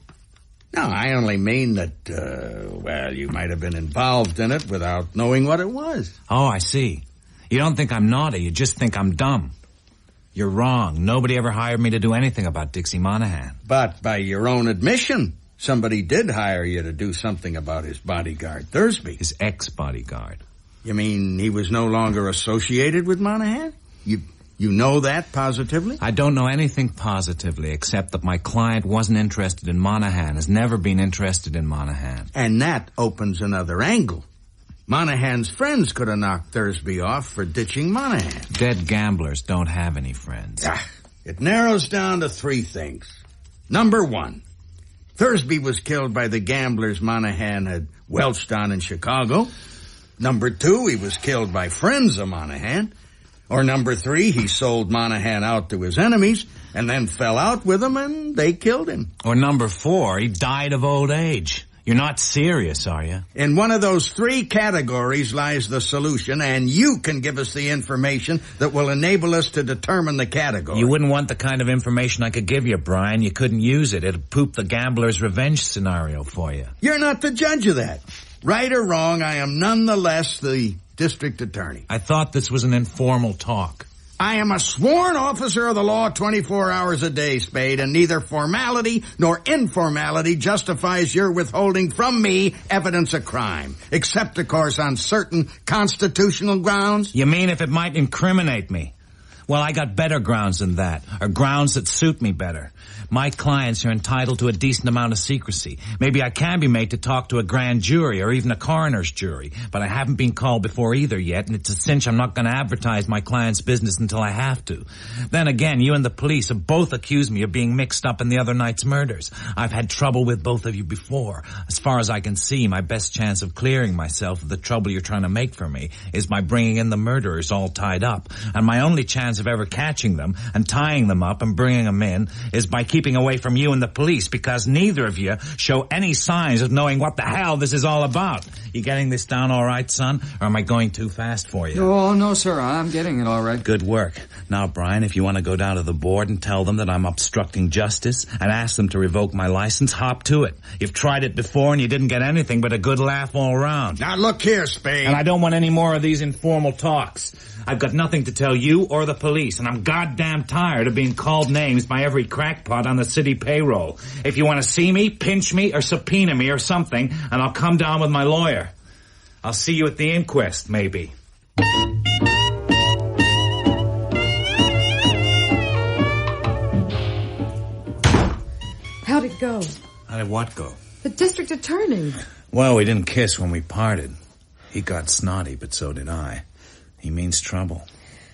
S13: No, I only mean that, you might have been involved in it without knowing what it was.
S3: Oh, I see. You don't think I'm naughty, you just think I'm dumb. You're wrong. Nobody ever hired me to do anything about Dixie Monahan.
S13: But by your own admission, somebody did hire you to do something about his bodyguard, Thursby.
S3: His ex-bodyguard.
S13: You mean he was no longer associated with Monahan? You know that positively?
S3: I don't know anything positively except that my client wasn't interested in Monahan, has never been interested in Monahan.
S13: And that opens another angle. Monahan's friends could have knocked Thursby off for ditching Monahan.
S3: Dead gamblers don't have any friends.
S13: It narrows down to three things. Number one, Thursby was killed by the gamblers Monahan had welched on in Chicago. Number two, he was killed by friends of Monahan. Or number three, he sold Monahan out to his enemies and then fell out with them and they killed him.
S3: Or number four, he died of old age. You're not serious, are you?
S13: In one of those three categories lies the solution, and you can give us the information that will enable us to determine the category.
S3: You wouldn't want the kind of information I could give you, Brian. You couldn't use it. It'd poop the gambler's revenge scenario for you.
S13: You're not the judge of that. Right or wrong, I am nonetheless the district attorney.
S3: I thought this was an informal talk.
S13: I am a sworn officer of the law 24 hours a day, Spade, and neither formality nor informality justifies your withholding from me evidence of crime. Except, of course, on certain constitutional grounds.
S3: You mean if it might incriminate me? Well, I got better grounds than that, or grounds that suit me better. My clients are entitled to a decent amount of secrecy. Maybe I can be made to talk to a grand jury or even a coroner's jury, but I haven't been called before either yet, and it's a cinch I'm not going to advertise my client's business until I have to. Then again, you and the police have both accused me of being mixed up in the other night's murders. I've had trouble with both of you before. As far as I can see, my best chance of clearing myself of the trouble you're trying to make for me is by bringing in the murderers all tied up, and my only chance of ever catching them and tying them up and bringing them in is by keeping away from you and the police, because neither of you show any signs of knowing what the hell this is all about. You getting this down all right, son, or am I going too fast for you?
S5: Oh, no, sir, I'm getting it all right.
S3: Good work. Now, Brian, if you want to go down to the board and tell them that I'm obstructing justice and ask them to revoke my license, hop to it. You've tried it before and you didn't get anything but a good laugh all around.
S13: Now look here, Spade.
S3: And I don't want any more of these informal talks. I've got nothing to tell you or the police, and I'm goddamn tired of being called names by every crackpot on the city payroll. If you want to see me, pinch me, or subpoena me or something, and I'll come down with my lawyer. I'll see you at the inquest, maybe.
S2: How'd it go?
S3: How did what go?
S2: The district attorney.
S3: Well, we didn't kiss when we parted. He got snotty, but so did I. He means trouble.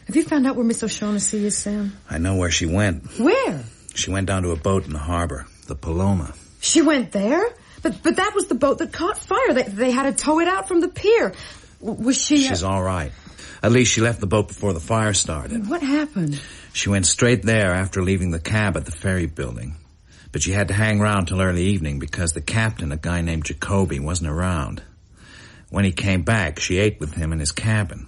S2: Have you found out where Miss O'Shaughnessy is, Sam?
S3: I know where she went.
S2: Where?
S3: She went down to a boat in the harbor, the Paloma.
S2: She went there? But that was the boat that caught fire. They had to tow it out from the pier. Was she...
S3: She's all right. At least she left the boat before the fire started.
S2: What happened?
S3: She went straight there after leaving the cab at the ferry building. But she had to hang around till early evening because the captain, a guy named Jacoby, wasn't around. When he came back, she ate with him in his cabin.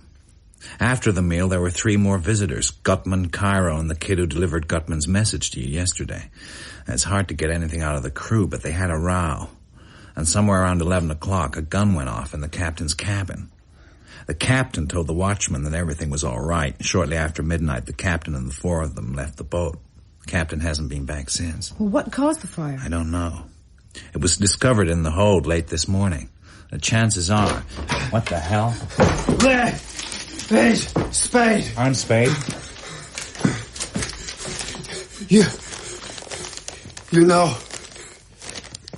S3: After the meal, there were 3 more visitors, Gutman, Cairo, and the kid who delivered Gutman's message to you yesterday. And it's hard to get anything out of the crew, but they had a row. And somewhere around 11 o'clock, a gun went off in the captain's cabin. The captain told the watchman that everything was all right. Shortly after midnight, the captain and the 4 of them left the boat. The captain hasn't been back since.
S2: Well, what caused the fire?
S3: I don't know. It was discovered in the hold late this morning. The chances are... What the hell?
S9: There! There's Spade.
S3: I'm Spade.
S9: You know...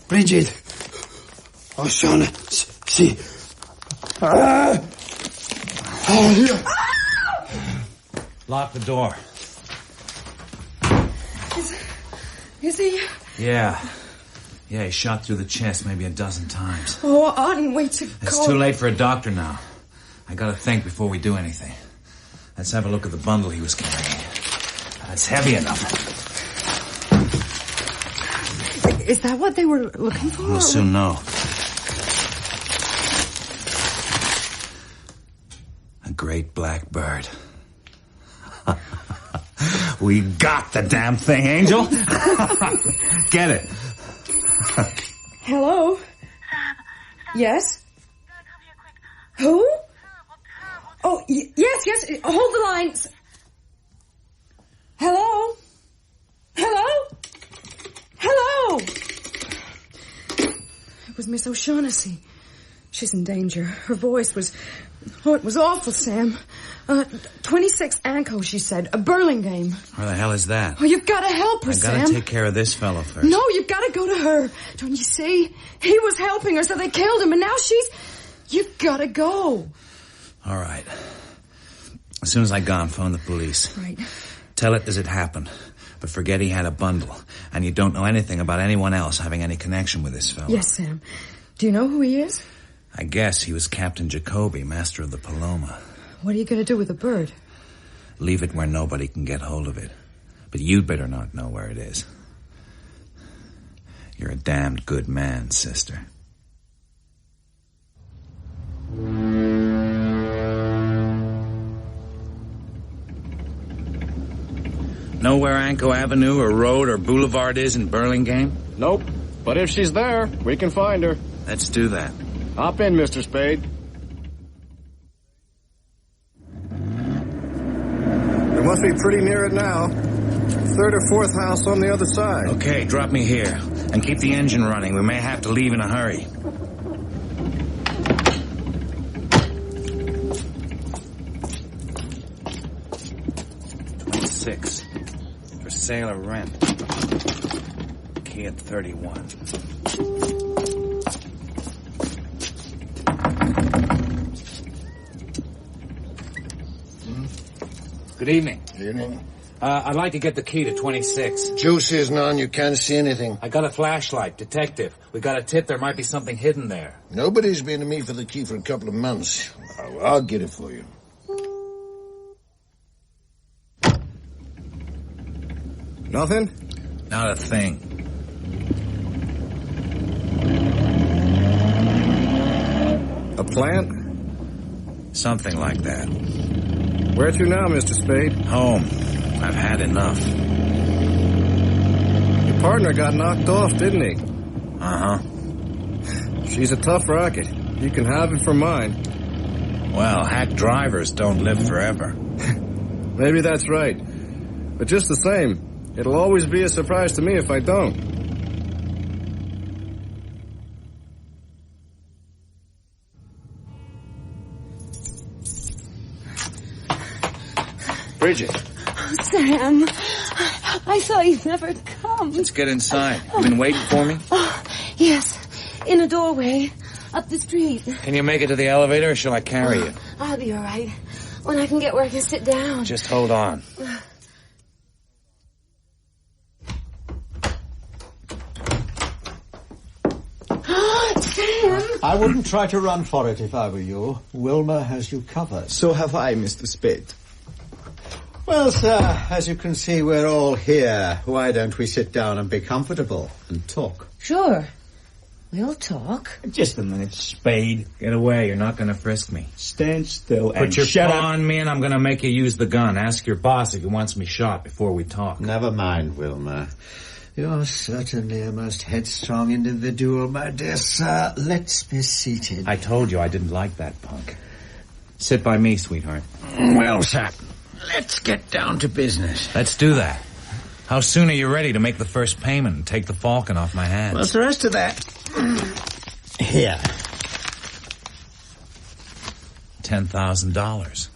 S9: Bridget O'Shaughnessy.
S3: Lock the door.
S2: Is he?
S3: Yeah. Yeah, he shot through the chest maybe a dozen times.
S2: Oh, I oughtn't wait to
S3: It's
S2: call.
S3: too late for a doctor now. I gotta think before we do anything. Let's have a look at the bundle he was carrying. It's heavy enough.
S2: Is that what they were looking for?
S3: We'll soon know. A great black bird. We got the damn thing, Angel. Get it.
S2: Hello? Yes? Who? Oh, yes. Hold the lines. Hello? It was Miss O'Shaughnessy. She's in danger. Her voice was... Oh, it was awful, Sam. 26 Anco, she said. A Burlingame.
S3: Where the hell is that?
S2: Oh, you've got to help her,
S3: I gotta
S2: Sam.
S3: take care of this fellow first.
S2: No, you've got to go to her. Don't you see? He was helping her, so they killed him, and now she's... You've got to go.
S3: All right. As soon as I gone, phone the police.
S2: Right.
S3: Tell it as it happened. But forget he had a bundle. And you don't know anything about anyone else having any connection with this fellow.
S2: Yes, Sam. Do you know who he is?
S3: I guess he was Captain Jacoby, master of the Paloma.
S2: What are you going to do with the bird?
S3: Leave it where nobody can get hold of it. But you'd better not know where it is. You're a damned good man, sister. Know where Anco Avenue or Road or Boulevard is in Burlingame?
S6: Nope. But if she's there, we can find her.
S3: Let's do that.
S6: Hop in, Mr. Spade. We must be pretty near it now. Third or fourth house on the other side.
S3: Okay, drop me here. And keep the engine running. We may have to leave in a hurry. $26. For sale or rent. Key at 31. Good evening.
S8: Evening.
S3: I'd like to get the key to 26.
S8: Juice isn't on. You can't see anything.
S3: I got a flashlight. Detective. We got a tip there might be something hidden there.
S8: Nobody's been to me for the key for a couple of months. I'll get it for you.
S6: Nothing?
S3: Not a thing.
S6: A plant?
S3: Something like that.
S6: Where to now, Mr. Spade?
S3: Home. I've had enough.
S6: Your partner got knocked off, didn't he?
S3: Uh-huh.
S6: She's a tough racket. You can have it for mine.
S3: Well, hack drivers don't live forever.
S6: Maybe that's right. But just the same, it'll always be a surprise to me if I don't. Bridget.
S4: Oh, Sam, I thought you'd never come.
S3: Let's get inside. You been waiting for me?
S4: Oh, yes, in a doorway, up the street.
S3: Can you make it to the elevator, or shall I carry you?
S4: I'll be all right when I can get where I can sit down.
S3: Just hold on.
S4: Sam!
S12: I wouldn't try to run for it if I were you. Wilma has you covered.
S9: So have I, Mr. Spade.
S12: Well, sir, as you can see, we're all here. Why don't we sit down and be comfortable and talk?
S4: Sure. We'll talk.
S10: Just a minute, Spade.
S3: Get away. You're not going to frisk me.
S10: Stand still and
S3: Put your
S10: shut
S3: paw
S10: up.
S3: on me and I'm going to make you use the gun. Ask your boss if he wants me shot before we talk.
S12: Never mind, Wilma. You're certainly a most headstrong individual, my dear sir. Let's be seated.
S3: I told you I didn't like that punk. Sit by me, sweetheart.
S12: Well, sir, let's get down to business.
S3: Let's do that. How soon are you ready to make the first payment and take the Falcon off my hands?
S12: What's the rest of that? Here.
S3: $10,000.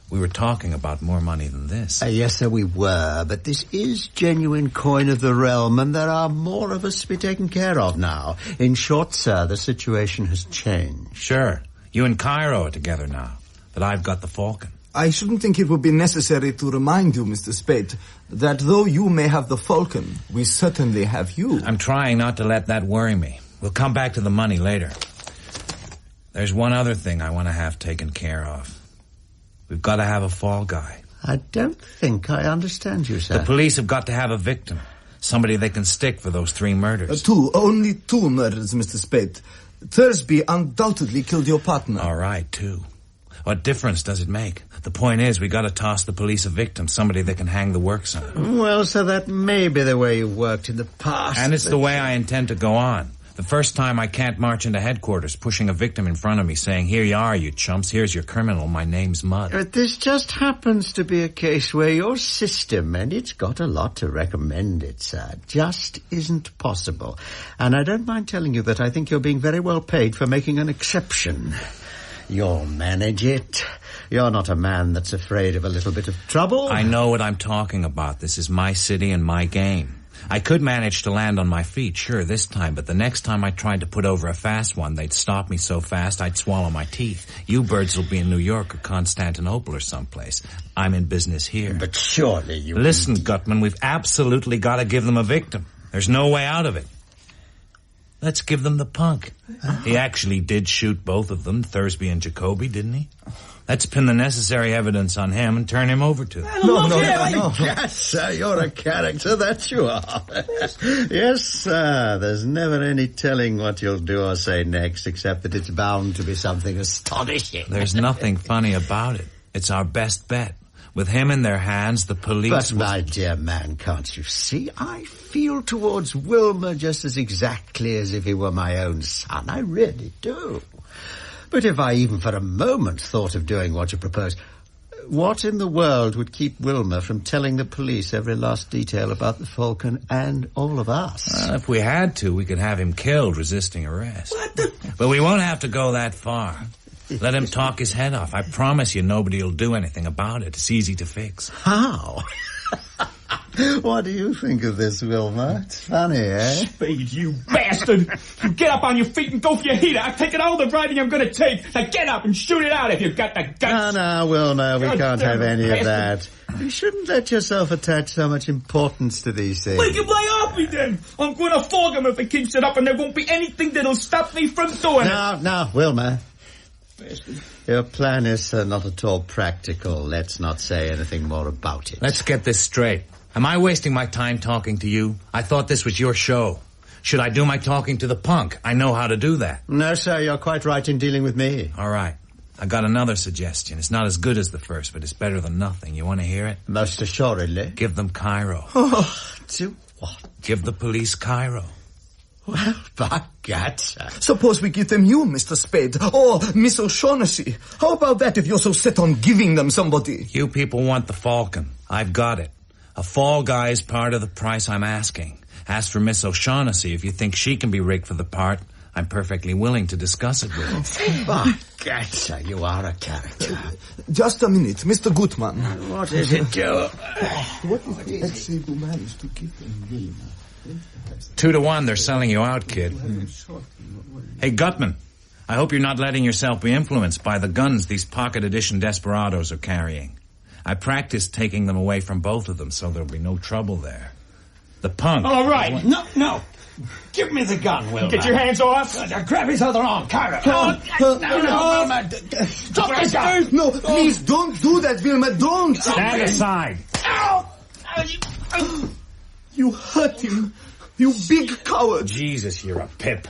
S3: We were talking about more money than this.
S12: Yes, sir, we were, but this is genuine coin of the realm, and there are more of us to be taken care of now. In short, sir, the situation has changed.
S3: Sure. You and Cairo are together now, but I've got the Falcon.
S9: I shouldn't think it would be necessary to remind you, Mr. Spade, that though you may have the Falcon, we certainly have you.
S3: I'm trying not to let that worry me. We'll come back to the money later. There's one other thing I want to have taken care of. We've got to have a fall guy.
S12: I don't think I understand you, sir.
S3: The police have got to have a victim. Somebody they can stick for those 3 murders.
S9: Only 2 murders, Mr. Spade. Thursby undoubtedly killed your partner.
S3: All right, 2. What difference does it make? The point is, we got to toss the police a victim, somebody they can hang the works on.
S12: Well, so that may be the way you worked in the past.
S3: And it's the way I intend to go on. The first time I can't march into headquarters pushing a victim in front of me saying, here you are, you chumps, here's your criminal, my name's Mud.
S12: But this just happens to be a case where your system, and it's got a lot to recommend it, sir, just isn't possible. And I don't mind telling you that I think you're being very well paid for making an exception. You'll manage it. You're not a man that's afraid of a little bit of trouble.
S3: I know what I'm talking about. This is my city and my game. I could manage to land on my feet, sure, this time, but the next time I tried to put over a fast one, they'd stop me so fast I'd swallow my teeth. You birds will be in New York or Constantinople or someplace. I'm in business here.
S12: But surely you...
S3: Listen, Gutman, we've absolutely got to give them a victim. There's no way out of it. Let's give them the punk. He actually did shoot both of them, Thursby and Jacoby, didn't he? Let's pin the necessary evidence on him and turn him over to them.
S12: No. Yes, sir, you're a character, that you are. Yes, sir, there's never any telling what you'll do or say next, except that it's bound to be something astonishing.
S3: There's nothing funny about it. It's our best bet. With him in their hands, the police...
S12: But, my dear man, can't you see? I feel towards Wilmer just as exactly as if he were my own son. I really do. But if I even for a moment thought of doing what you propose, what in the world would keep Wilmer from telling the police every last detail about the Falcon and all of us?
S3: If we had to, we could have him killed resisting arrest. But we won't have to go that far. Let him talk his head off. I promise you nobody will do anything about it. It's easy to fix.
S12: How? What do you think of this, Wilmer? It's funny, eh?
S10: Spade, you bastard! You get up on your feet and go for your heater. I've taken all the riding I'm going to take. Now get up and shoot it out if you've got the guts.
S12: No, Wilmer, we can't have any of that. You shouldn't let yourself attach so much importance to these things.
S10: Make him lay off me then. I'm going to flog him if he keeps it up, and there won't be anything that'll stop me from doing it.
S12: No, Wilmer. Your plan is not at all practical. Let's not say anything more about it.
S3: Let's get this straight. Am I wasting my time talking to you? I thought this was your show. Should I do my talking to the punk? I know how to do that.
S12: No, sir, you're quite right in dealing with me.
S3: All right. I got another suggestion. It's not as good as the first, but it's better than nothing. You want to hear it?
S12: Most assuredly.
S3: Give them Cairo.
S12: Oh, do what?
S3: Give the police Cairo.
S12: Well, by God, sir.
S9: Suppose we give them you, Mr. Spade, or Miss O'Shaughnessy. How about that if you're so set on giving them somebody?
S3: You people want the Falcon. I've got it. A fall guy is part of the price I'm asking. As for Miss O'Shaughnessy, if you think she can be rigged for the part, I'm perfectly willing to discuss it with you.
S12: By God, sir, you are a character.
S9: Just a minute, Mr. Gutman.
S12: What is it, Joe?
S9: What if Exie do manage to give them Wilmer?
S3: 2-1, they're selling you out, kid. Hey, Gutman, I hope you're not letting yourself be influenced by the guns these pocket edition desperados are carrying. I practiced taking them away from both of them, so there'll be no trouble there. The punk...
S10: All right. No. Give me the gun, Wilmer. Get your hands off.
S12: Grab his other arm, Cairo.
S9: No, Wilmer.
S10: Drop the gun.
S9: No, please, don't do that, Wilmer. Don't.
S3: Stand aside.
S10: Ow!
S9: You hurt him. You big coward.
S3: Jesus, you're a pip.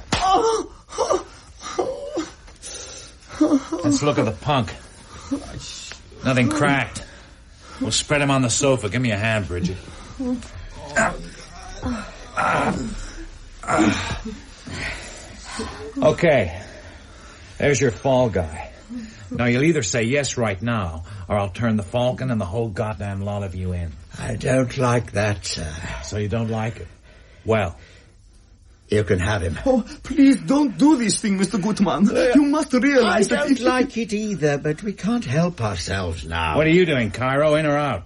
S3: Let's look at the punk. Nothing cracked. We'll spread him on the sofa. Give me a hand, Bridget. Okay. There's your fall guy. Now, you'll either say yes right now, or I'll turn the Falcon and the whole goddamn lot of you in.
S12: I don't like that, sir.
S3: So you don't like it? Well,
S12: You can have him.
S9: Oh, please don't do this thing, Mr. Gutmann. You must realize
S12: I don't like it either, but we can't help ourselves now.
S3: What are you doing, Cairo? In or out?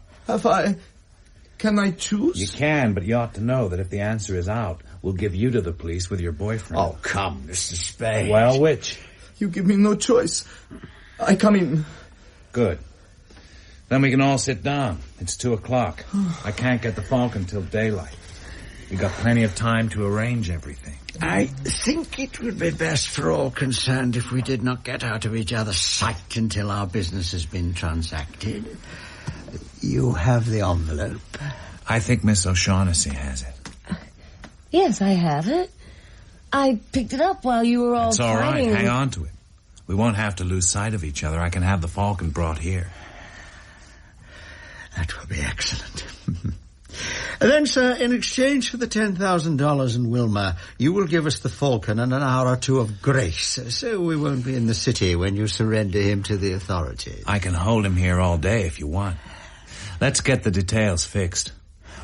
S9: Can I choose?
S3: You can, but you ought to know that if the answer is out, we'll give you to the police with your boyfriend.
S12: Oh, come, Mr. Spade.
S3: Well, which?
S9: You give me no choice. I come in.
S3: Good. Then we can all sit down. It's 2:00. I can't get the Falcon till daylight. We got plenty of time to arrange everything.
S12: I think it would be best for all concerned if we did not get out of each other's sight until our business has been transacted. You have the envelope.
S3: I think Miss O'Shaughnessy has it.
S4: Yes, I have it. I picked it up while you were all
S3: It's all right.
S4: fighting.
S3: Hang on to it. We won't have to lose sight of each other. I can have the Falcon brought here.
S12: That will be excellent. Then, sir, in exchange for the $10,000 in Wilmer, you will give us the Falcon and an hour or two of grace, so we won't be in the city when you surrender him to the authorities.
S3: I can hold him here all day if you want. Let's get the details fixed.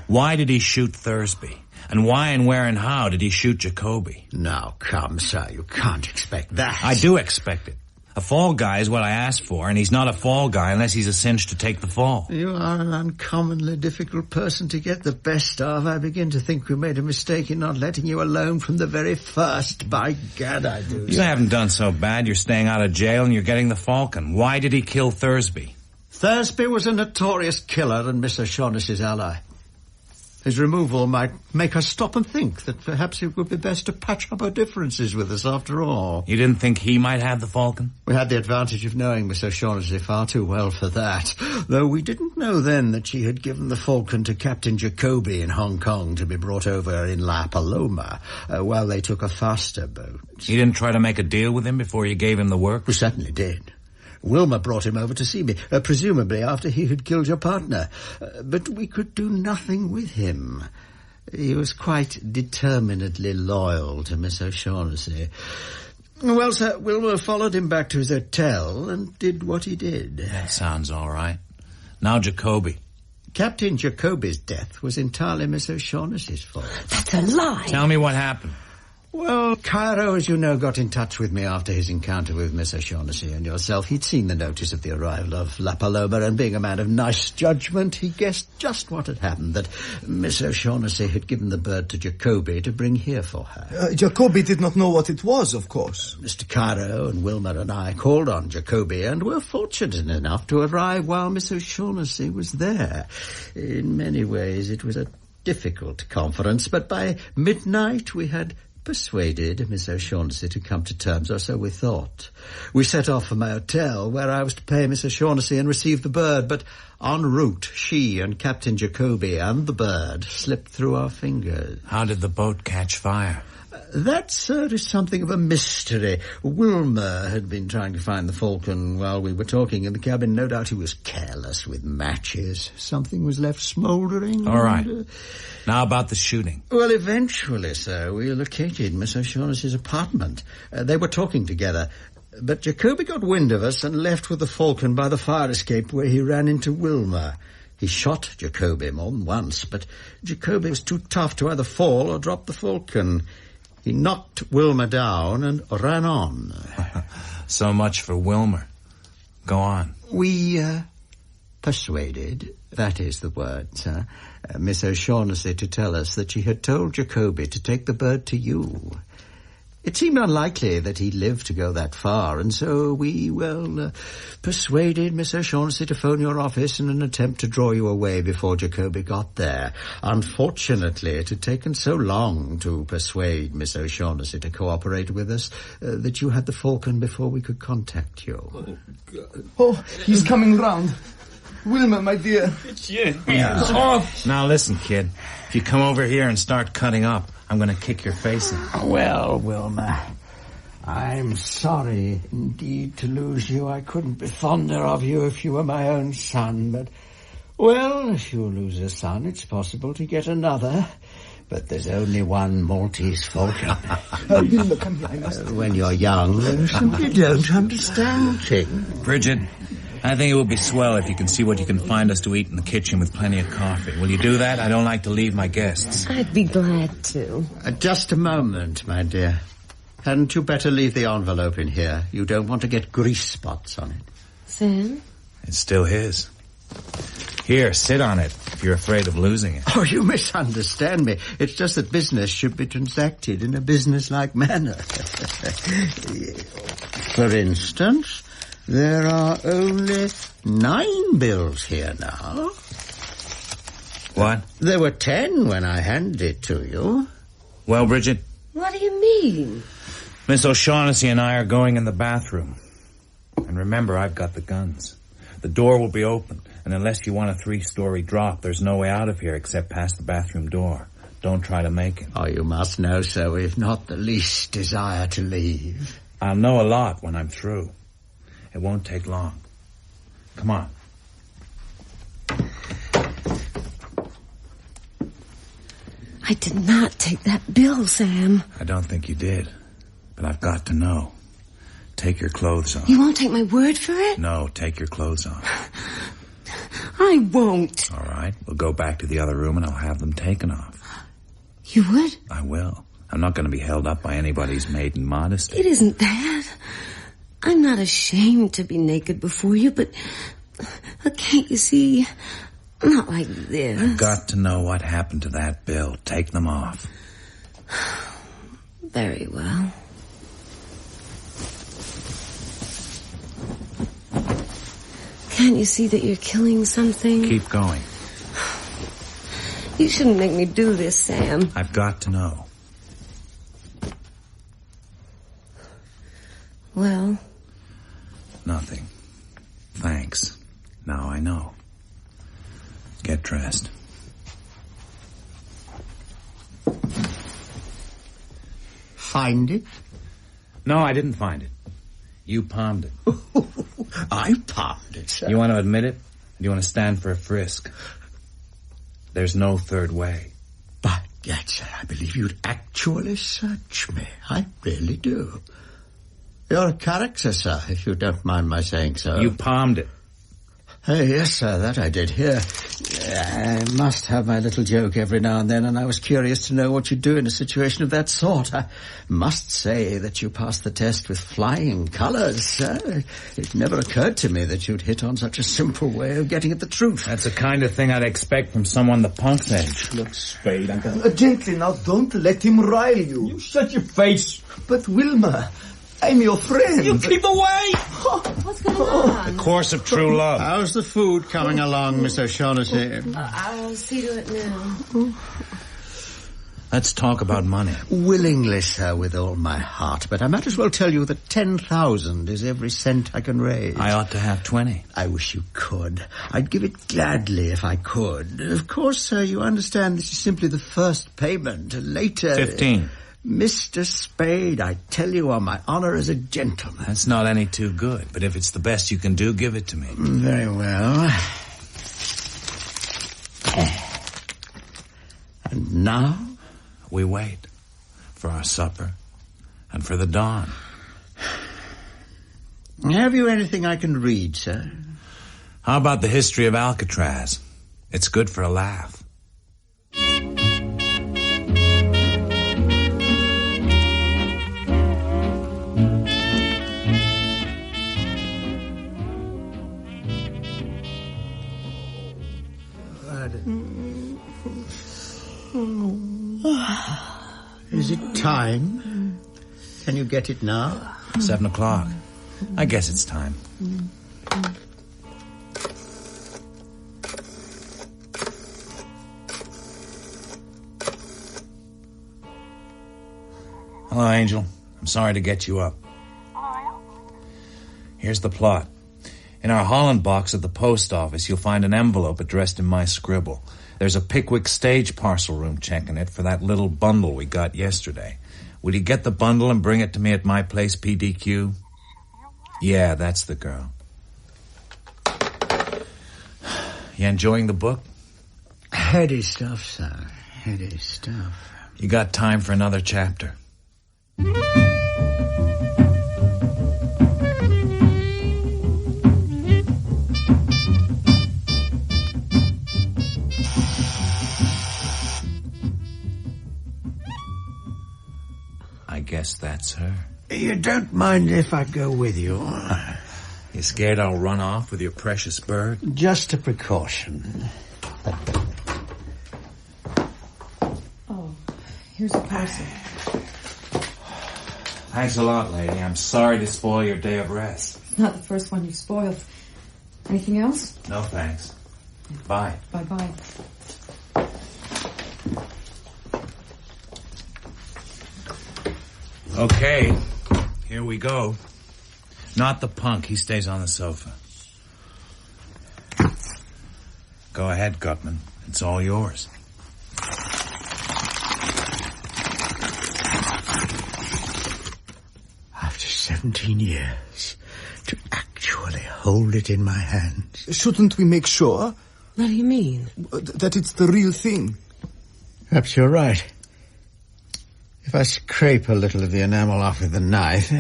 S3: Why did he shoot Thursby? And why and where and how did he shoot Jacoby?
S12: Now, come, sir, you can't expect that.
S3: I do expect it. A fall guy is what I asked for, and he's not a fall guy unless he's a cinch to take the fall.
S12: You are an uncommonly difficult person to get the best of. I begin to think we made a mistake in not letting you alone from the very first. By Gad, I do.
S3: You haven't done so bad. You're staying out of jail and you're getting the Falcon. Why did he kill Thursby?
S12: Thursby was a notorious killer and Miss O'Shaughnessy's ally. His removal might make us stop and think that perhaps it would be best to patch up our differences with us after all.
S3: You didn't think he might have the Falcon?
S12: We had the advantage of knowing Miss O'Shaughnessy far too well for that, though we didn't know then that she had given the Falcon to Captain Jacoby in Hong Kong to be brought over in La Paloma while they took a faster boat.
S3: You didn't try to make a deal with him before you gave him the work?
S12: We certainly did. Wilmer brought him over to see me, presumably after he had killed your partner. But we could do nothing with him. He was quite determinedly loyal to Miss O'Shaughnessy. Well, sir, Wilmer followed him back to his hotel and did what he did.
S3: That sounds all right. Now Jacoby.
S12: Captain Jacoby's death was entirely Miss O'Shaughnessy's fault.
S4: That's a lie.
S3: Tell me what happened.
S12: Well, Cairo, as you know, got in touch with me after his encounter with Miss O'Shaughnessy and yourself. He'd seen the notice of the arrival of La Paloma, and being a man of nice judgment, he guessed just what had happened, that Miss O'Shaughnessy had given the bird to Jacoby to bring here for her.
S9: Jacoby did not know what it was, of course.
S12: Mr. Cairo and Wilmer and I called on Jacoby and were fortunate enough to arrive while Miss O'Shaughnessy was there. In many ways, it was a difficult conference, but by midnight we had persuaded Miss O'Shaughnessy to come to terms, or so we thought. We set off for my hotel, where I was to pay Miss O'Shaughnessy and receive the bird, but en route, she and Captain Jacoby and the bird slipped through our fingers.
S3: How did the boat catch fire?
S12: That, sir, is something of a mystery. Wilmer had been trying to find the Falcon while we were talking in the cabin. No doubt he was careless with matches. Something was left smouldering.
S3: All right. Now about the shooting.
S12: Well, eventually, sir, we located Miss O'Shaughnessy's apartment. They were talking together. But Jacoby got wind of us and left with the Falcon by the fire escape, where he ran into Wilmer. He shot Jacoby more than once, but Jacoby was too tough to either fall or drop the Falcon. He knocked Wilmer down and ran on.
S3: So much for Wilmer. Go on.
S12: We persuaded, that is the word, sir, Miss O'Shaughnessy to tell us that she had told Jacoby to take the bird to you. It seemed unlikely that he'd live to go that far, and so we, persuaded Miss O'Shaughnessy to phone your office in an attempt to draw you away before Jacoby got there. Unfortunately, it had taken so long to persuade Miss O'Shaughnessy to cooperate with us that you had the Falcon before we could contact you.
S9: Oh, he's coming round. Wilmer, my dear.
S10: It's you.
S3: Yeah.
S10: It's off.
S3: Now listen, kid. If you come over here and start cutting up, I'm going to kick your face in.
S12: Well, Wilmer, I'm sorry indeed to lose you. I couldn't be fonder of you if you were my own son, but, well, if you lose a son, it's possible to get another. But there's only one Maltese Falcon.
S9: Wilmer, come here. I must...
S12: When you're young, you simply don't understand things.
S3: Bridget, I think it would be swell if you can see what you can find us to eat in the kitchen with plenty of coffee. Will you do that? I don't like to leave my guests.
S4: I'd be glad to.
S12: Just a moment, my dear. Hadn't you better leave the envelope in here? You don't want to get grease spots on it.
S4: Sam?
S3: It's still his. Here, sit on it if you're afraid of losing it.
S12: Oh, you misunderstand me. It's just that business should be transacted in a business-like manner. For instance, there are only 9 bills here now.
S3: What?
S12: There were 10 when I handed it to you.
S3: Well, Bridget?
S4: What do you mean?
S3: Miss O'Shaughnessy and I are going in the bathroom. And remember, I've got the guns. The door will be open, and unless you want a 3-story drop, there's no way out of here except past the bathroom door. Don't try to make it.
S12: Oh, you must know so. We've not the least desire to leave.
S3: I'll know a lot when I'm through. It won't take long. Come on.
S4: I did not take that bill, Sam.
S3: I don't think you did. But I've got to know. Take your clothes off.
S4: You won't take my word for it?
S3: No, take your clothes off.
S4: I won't.
S3: All right. We'll go back to the other room and I'll have them taken off.
S4: You would?
S3: I will. I'm not going to be held up by anybody's maiden modesty.
S4: It isn't that. I'm not ashamed to be naked before you, but can't you see? Not like this.
S3: I've got to know what happened to that bill. Take them off.
S4: Very well. Can't you see that you're killing something?
S3: Keep going.
S4: You shouldn't make me do this, Sam.
S3: I've got to know.
S4: Well?
S3: Nothing. Thanks. Now I know. Get dressed.
S12: Find it?
S3: No, I didn't find it. You palmed it.
S12: I palmed it, sir.
S3: You want to admit it? Or do you want to stand for a frisk? There's no third way.
S12: But yet, sir, I believe you'd actually search me. I really do. You're a character, sir, if you don't mind my saying so.
S3: You palmed it.
S12: Yes, sir, that I did. Here, I must have my little joke every now and then, and I was curious to know what you'd do in a situation of that sort. I must say that you passed the test with flying colours, sir. It never occurred to me that you'd hit on such a simple way of getting at the truth.
S3: That's the kind of thing I'd expect from someone the punk's age.
S10: Look, Spade, I'm gonna...
S9: Gently, now, don't let him rile you.
S10: You shut your face.
S9: But, Wilma, I'm your friend.
S10: You keep away!
S4: What's going on?
S3: The course of true love.
S12: How's the food coming along, Miss O'Shaughnessy?
S4: I'll see to it now.
S3: Let's talk about money.
S12: Willingly, sir, with all my heart. But I might as well tell you that 10,000 is every cent I can raise.
S3: I ought to have 20.
S12: I wish you could. I'd give it gladly if I could. Of course, sir, you understand this is simply the first payment. Later...
S3: 15.
S12: Mr. Spade, I tell you on my honor as a gentleman.
S3: That's not any too good, but if it's the best you can do, give it to me.
S12: Very well. And now?
S3: We wait for our supper and for the dawn.
S12: Have you anything I can read, sir?
S3: How about the history of Alcatraz? It's good for a laugh.
S12: Is it time? Can you get it now?
S3: 7 o'clock. I guess it's time. Hello, Angel. I'm sorry to get you up. Here's the plot. In our Holland box at the post office, you'll find an envelope addressed in my scribble. There's a Pickwick stage parcel room check in it for that little bundle we got yesterday. Will you get the bundle and bring it to me at my place, PDQ? Yeah, that's the girl. You enjoying the book?
S12: Heady stuff, sir. Heady stuff.
S3: You got time for another chapter? sir.
S12: You don't mind if I go with you?
S3: You scared I'll run off with your precious bird?
S12: Just a precaution.
S2: Oh, here's a parcel.
S3: Thanks a lot, lady. I'm sorry to spoil your day of rest.
S2: It's not the first one you've spoiled. Anything else?
S3: No, thanks. Bye.
S2: Bye-bye.
S3: Okay, here we go. Not the punk. He stays on the sofa. Go ahead, Gutman. It's all yours.
S12: After 17 years, to actually hold it in my hands.
S9: Shouldn't we make sure?
S4: What do you mean?
S9: That it's the real thing.
S12: Perhaps you're right. If I scrape a little of the enamel off with the knife...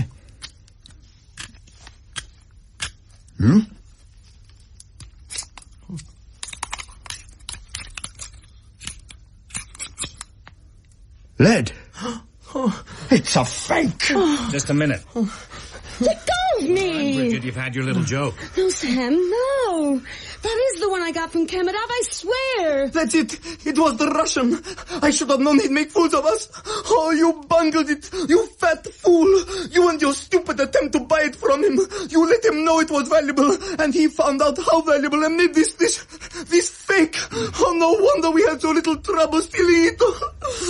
S12: Lead. Oh, it's a fake.
S3: Just a minute.
S4: Let go of me!
S3: Bridget, you've had your little joke.
S4: No, Sam, no. That is the one I got from Kamadov, I swear.
S9: That's it. It was the Russian. I should have known he'd make fools of us. Oh, you bungled it. You fat fool. You and your stupid attempt to buy it from him. You let him know it was valuable, and he found out how valuable and made this fake. Oh, no wonder we had so little trouble stealing it.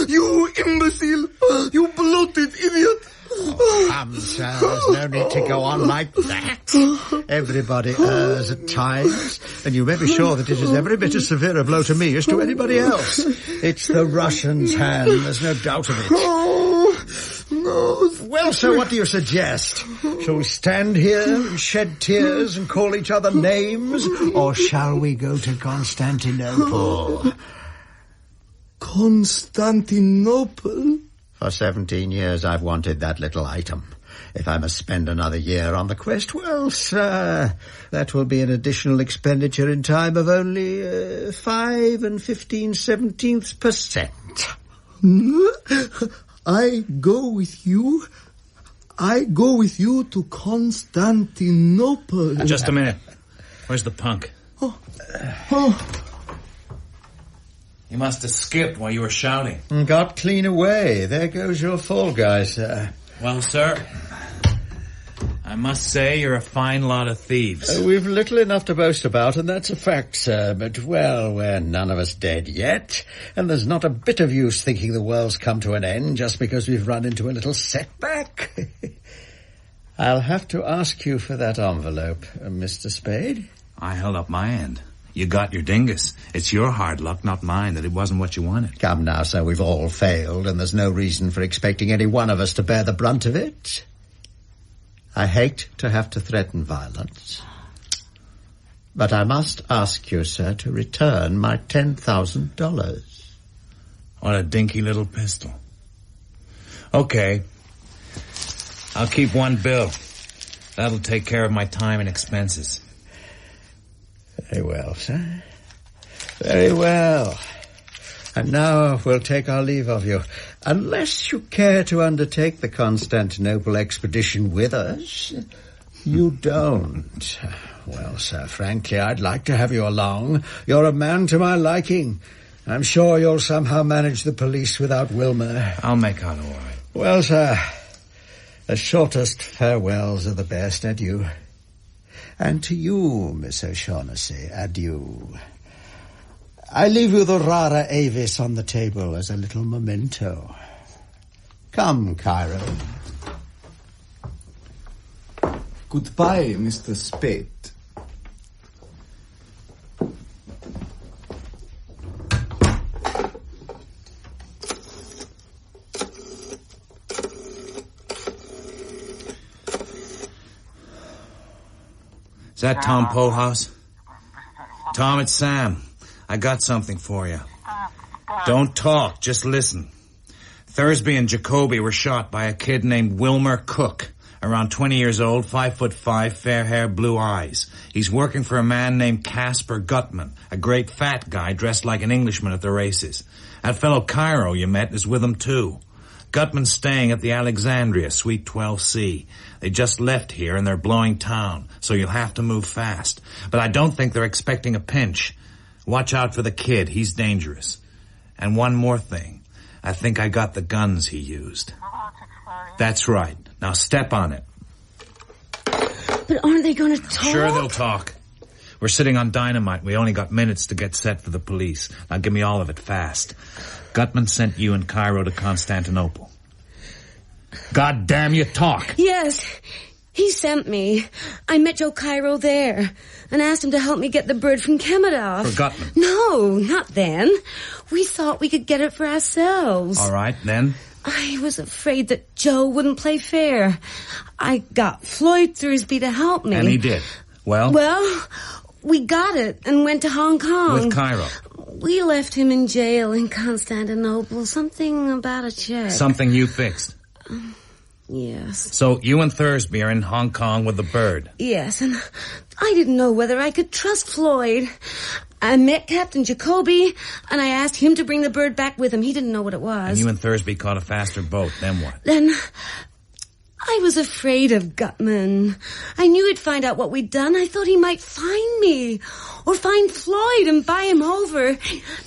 S9: You imbecile. You bloated idiot.
S12: Come, sir, there's no need to go on like that. Everybody errs at times, and you may be sure that it is every bit as severe a blow to me as to anybody else. It's the Russian's hand, there's no doubt of it.
S9: No.
S12: Well, sir, what do you suggest? Shall we stand here and shed tears and call each other names, or shall we go to Constantinople?
S9: Constantinople?
S12: For 17 years I've wanted that little item. If I must spend another year on the quest, well, sir, that will be an additional expenditure in time of only 5 15/17%.
S9: I go with you. I go with you to Constantinople.
S3: Just a minute. Where's the punk?
S9: Oh.
S3: He must have skipped while you were shouting.
S12: Got clean away. There goes your fall guy, sir.
S3: Well, sir, I must say you're a fine lot of thieves.
S12: We've little enough to boast about, and that's a fact, sir. But, well, we're none of us dead yet, and there's not a bit of use thinking the world's come to an end just because we've run into a little setback. I'll have to ask you for that envelope, Mr. Spade.
S3: I held up my end. You got your dingus. It's your hard luck, not mine, that it wasn't what you wanted.
S12: Come now, sir, we've all failed, and there's no reason for expecting any one of us to bear the brunt of it. I hate to have to threaten violence, but I must ask you, sir, to return my $10,000.
S3: What a dinky little pistol. Okay. I'll keep one bill. That'll take care of my time and expenses.
S12: Very well, sir. Very well. And now we'll take our leave of you. Unless you care to undertake the Constantinople expedition with us. You don't. Well, sir, frankly, I'd like to have you along. You're a man to my liking. I'm sure you'll somehow manage the police without Wilmer.
S3: I'll make out all right.
S12: Well, sir, the shortest farewells are the best. Adieu. And to you, Miss O'Shaughnessy, adieu. I leave you the rara avis on the table as a little memento. Come, Cairo.
S9: Goodbye, Mr. Spade.
S3: Is that Tom Polehouse? Tom, it's Sam. I got something for you. Don't talk, just listen. Thursby and Jacoby were shot by a kid named Wilmer Cook. Around 20 years old, 5'5", fair hair, blue eyes. He's working for a man named Casper Gutman, a great fat guy dressed like an Englishman at the races. That fellow Cairo you met is with him too. Gutman's staying at the Alexandria, Suite 12C. They just left here and they're blowing town, so you'll have to move fast. But I don't think they're expecting a pinch. Watch out for the kid. He's dangerous. And one more thing. I think I got the guns he used. That's right. Now step on it.
S4: But aren't they going to talk?
S3: Sure they'll talk. We're sitting on dynamite. We only got minutes to get set for the police. Now give me all of it fast. Gutman sent you and Cairo to Constantinople. God damn you, talk.
S4: Yes, he sent me. I met Joe Cairo there and asked him to help me get the bird from Kemidov.
S3: For Gutman?
S4: No, not then. We thought we could get it for ourselves.
S3: All right, then?
S4: I was afraid that Joe wouldn't play fair. I got Floyd Thursby to help me.
S3: And he did. Well?
S4: Well, we got it and went to Hong Kong.
S3: With Cairo?
S4: We left him in jail in Constantinople. Something about a check.
S3: Something you fixed?
S4: Yes.
S3: So you and Thursby are in Hong Kong with the bird?
S4: Yes, and I didn't know whether I could trust Floyd. I met Captain Jacoby, and I asked him to bring the bird back with him. He didn't know what it was.
S3: And you and Thursby caught a faster boat. Then what?
S4: Then I was afraid of Gutman. I knew he'd find out what we'd done. I thought he might find me or find Floyd and buy him over.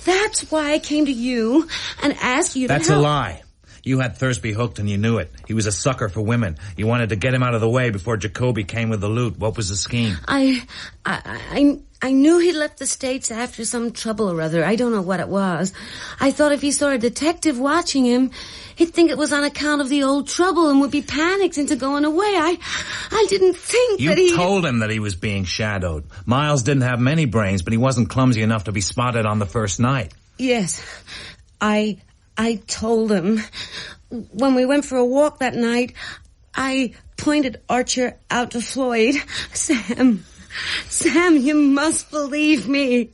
S4: That's why I came to you and asked you to help.
S3: That's a lie. You had Thursby hooked and you knew it. He was a sucker for women. You wanted to get him out of the way before Jacoby came with the loot. What was the scheme?
S4: I knew he'd left the States after some trouble or other. I don't know what it was. I thought if he saw a detective watching him, he'd think it was on account of the old trouble and would be panicked into going away. I didn't think that he...
S3: You told him that he was being shadowed. Miles didn't have many brains, but he wasn't clumsy enough to be spotted on the first night.
S4: Yes, I told him. When we went for a walk that night, I pointed Archer out to Floyd. Sam, you must believe me.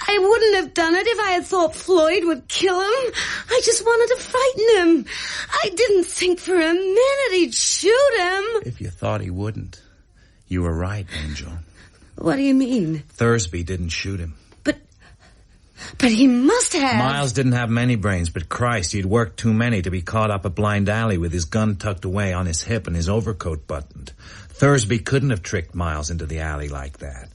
S4: I wouldn't have done it if I had thought Floyd would kill him. I just wanted to frighten him. I didn't think for a minute he'd shoot him.
S3: If you thought he wouldn't, you were right, Angel.
S4: What do you mean?
S3: Thursby didn't shoot him.
S4: But he must have.
S3: Miles didn't have many brains, but Christ, he'd worked too many to be caught up a blind alley with his gun tucked away on his hip and his overcoat buttoned. Thursby couldn't have tricked Miles into the alley like that.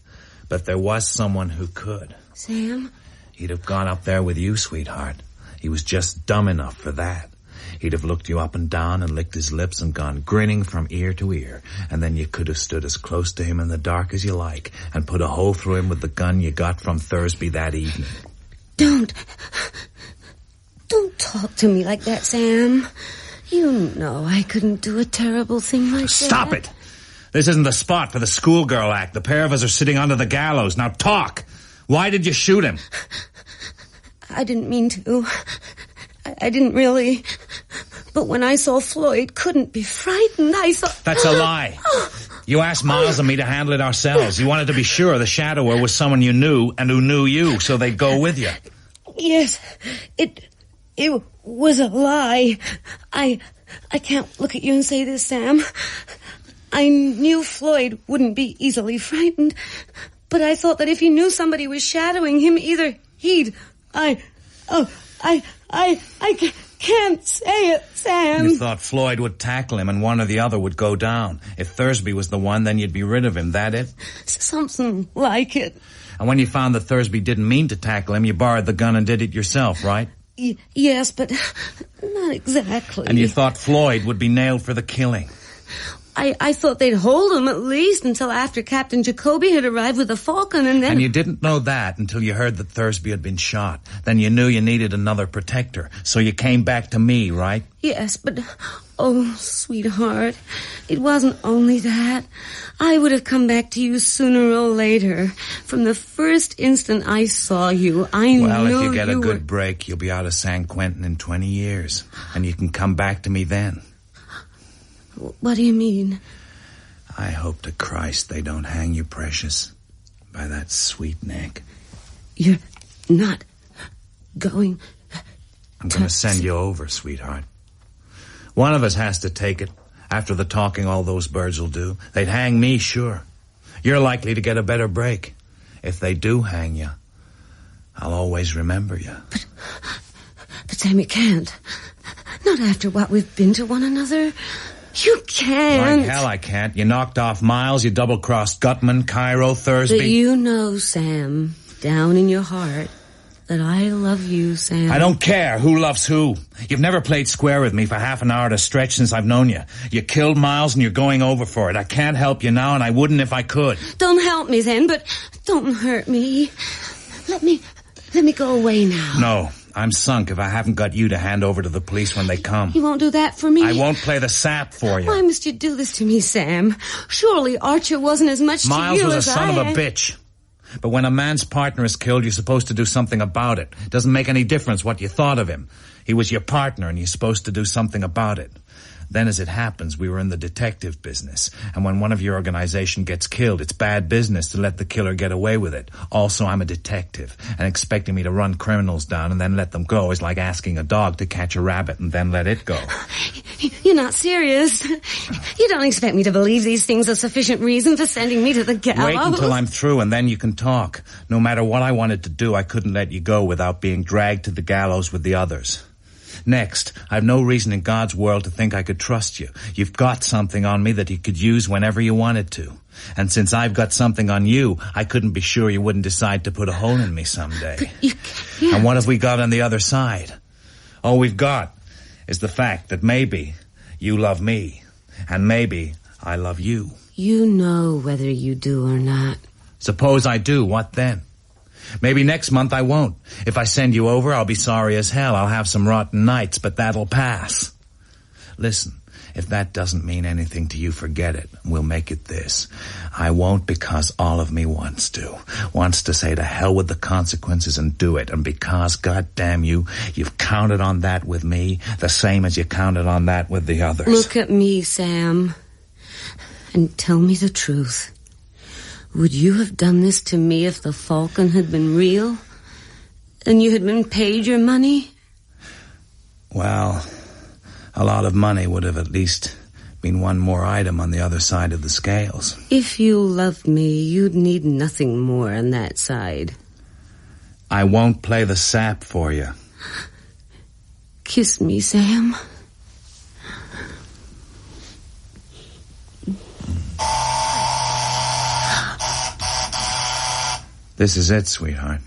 S3: But there was someone who could.
S4: Sam?
S3: He'd have gone up there with you, sweetheart. He was just dumb enough for that. He'd have looked you up and down and licked his lips and gone grinning from ear to ear. And then you could have stood as close to him in the dark as you like and put a hole through him with the gun you got from Thursby that evening.
S4: Don't talk to me like that, Sam. You know I couldn't do a terrible thing like that.
S3: Stop it! This isn't the spot for the schoolgirl act. The pair of us are sitting under the gallows. Now talk! Why did you shoot him?
S4: I didn't mean to. I didn't really. But when I saw Floyd couldn't be frightened, I thought...
S3: That's a lie. You asked Miles and me to handle it ourselves. You wanted to be sure the shadower was someone you knew and who knew you, so they'd go with you.
S4: Yes, it was a lie. I can't look at you and say this, Sam. I knew Floyd wouldn't be easily frightened, but I thought that if he knew somebody was shadowing him, either he'd... I can't say it, Sam.
S3: You thought Floyd would tackle him and one or the other would go down. If Thursby was the one, then you'd be rid of him. That it?
S4: Something like it.
S3: And when you found that Thursby didn't mean to tackle him, you borrowed the gun and did it yourself, right?
S4: Yes, but not exactly.
S3: And you thought Floyd would be nailed for the killing.
S4: I thought they'd hold him at least until after Captain Jacoby had arrived with the Falcon and then...
S3: And you didn't know that until you heard that Thursby had been shot. Then you knew you needed another protector. So you came back to me, right?
S4: Yes, but... Oh, sweetheart, it wasn't only that. I would have come back to you sooner or later. From the first instant I saw you, I knew you were...
S3: Well, if you get a good break, you'll be out of San Quentin in 20 years. And you can come back to me then.
S4: What do you mean?
S3: I hope to Christ they don't hang you, precious, by that sweet neck.
S4: You're not going...
S3: I'm going to send you over, sweetheart. One of us has to take it. After the talking all those birds will do. They'd hang me, sure. You're likely to get a better break. If they do hang you, I'll always remember you.
S4: But Sam, you can't. Not after what we've been to one another. You can't.
S3: Like hell I can't. You knocked off Miles, you double-crossed Gutman, Cairo, Thursby.
S4: But you know, Sam, down in your heart, that I love you, Sam.
S3: I don't care who loves who. You've never played square with me for half an hour at a stretch since I've known you. You killed Miles and you're going over for it. I can't help you now, and I wouldn't if I could.
S4: Don't help me then, but don't hurt me. Let me go away now.
S3: No. I'm sunk if I haven't got you to hand over to the police when they come.
S4: You won't do that for me?
S3: I won't play the sap for you.
S4: Why must you do this to me, Sam? Surely Archer wasn't as much
S3: Miles
S4: to you
S3: was
S4: as
S3: a son
S4: I
S3: of a bitch. But when a man's partner is killed, you're supposed to do something about it. It doesn't make any difference what you thought of him. He was your partner, and you're supposed to do something about it. Then, as it happens, we were in the detective business. And when one of your organization gets killed, it's bad business to let the killer get away with it. Also, I'm a detective, and expecting me to run criminals down and then let them go is like asking a dog to catch a rabbit and then let it go.
S4: You're not serious. You don't expect me to believe these things are sufficient reason for sending me to the gallows?
S3: Wait until I'm through, and then you can talk. No matter what I wanted to do, I couldn't let you go without being dragged to the gallows with the others. Next, I've no reason in God's world to think I could trust you. You've got something on me that you could use whenever you wanted to. And since I've got something on you, I couldn't be sure you wouldn't decide to put a hole in me someday.
S4: But you can't.
S3: And what have we got on the other side? All we've got is the fact that maybe you love me, and maybe I love you.
S4: You know whether you do or not.
S3: Suppose I do, what then? Maybe next month I won't. If I send you over, I'll be sorry as hell. I'll have some rotten nights, but that'll pass. Listen, if that doesn't mean anything to you, forget it. We'll make it this. I won't because all of me wants to. Wants to say to hell with the consequences and do it. And because, goddamn you, you've counted on that with me, the same as you counted on that with the others.
S4: Look at me, Sam, and tell me the truth. Would you have done this to me if the Falcon had been real? And you had been paid your money?
S3: Well, a lot of money would have at least been one more item on the other side of the scales.
S4: If you loved me, you'd need nothing more on that side.
S3: I won't play the sap for you.
S4: Kiss me, Sam.
S3: This is it, sweetheart.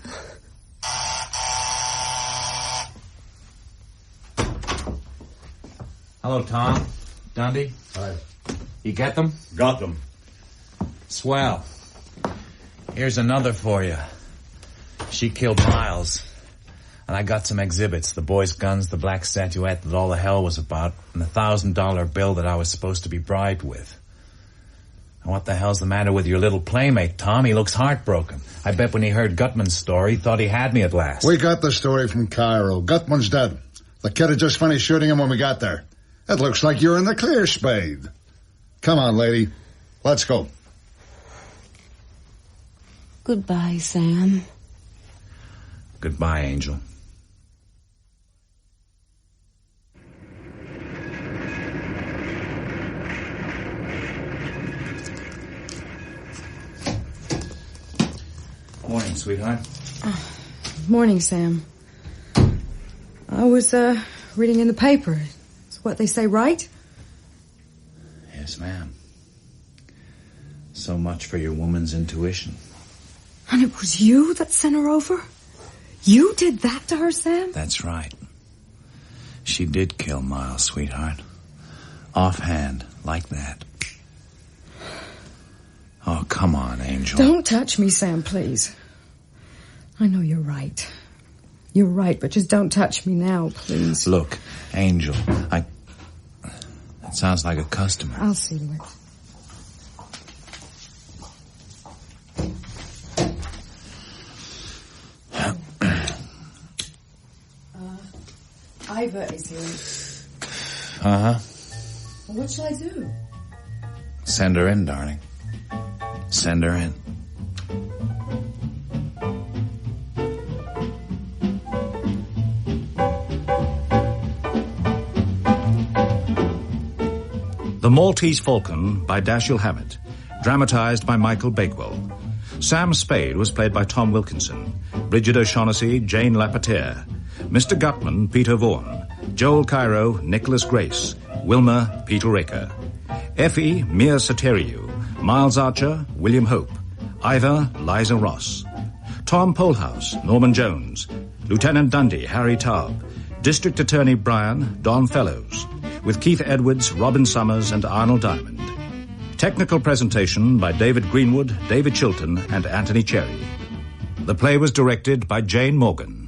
S3: Hello, Tom. Dundee?
S14: Hi.
S3: You get them?
S14: Got them.
S3: Swell. Here's another for you. She killed Miles. And I got some exhibits. The boy's guns, the black statuette that all the hell was about, and the $1,000 bill that I was supposed to be bribed with. And what the hell's the matter with your little playmate, Tom? He looks heartbroken. I bet when he heard Gutman's story, he thought he had me at last.
S8: We got the story from Cairo. Gutman's dead. The kid had just finished shooting him when we got there. It looks like you're in the clear, Spade. Come on, lady. Let's go.
S4: Goodbye, Sam.
S3: Goodbye, Angel. Morning, sweetheart.
S2: Morning, Sam. I was, reading in the paper. Is what they say right?
S3: Yes, ma'am. So much for your woman's intuition.
S2: And it was you that sent her over? You did that to her, Sam?
S3: That's right. She did kill Miles, sweetheart. Offhand, like that. Oh, come on, Angel.
S2: Don't touch me, Sam, please. I know you're right. You're right, but just don't touch me now, please.
S3: Look, Angel, That sounds like a customer.
S2: I'll see to it. Ivor is here.
S3: Uh-huh.
S2: Well, what shall I do?
S3: Send her in, darling. Send her in.
S1: The Maltese Falcon by Dashiell Hammett, dramatized by Michael Bakewell. Sam Spade was played by Tom Wilkinson, Bridget O'Shaughnessy, Jane Lapetere, Mr. Gutman, Peter Vaughan, Joel Cairo, Nicholas Grace. Wilma, Peter Raker. Effie, Mia Soteriou. Miles Archer, William Hope. Ivor, Liza Ross. Tom Polhouse, Norman Jones. Lieutenant Dundee, Harry Taub. District Attorney Bryan, Don Fellows. With Keith Edwards, Robin Summers, and Arnold Diamond. Technical presentation by David Greenwood, David Chilton, and Anthony Cherry. The play was directed by Jane Morgan.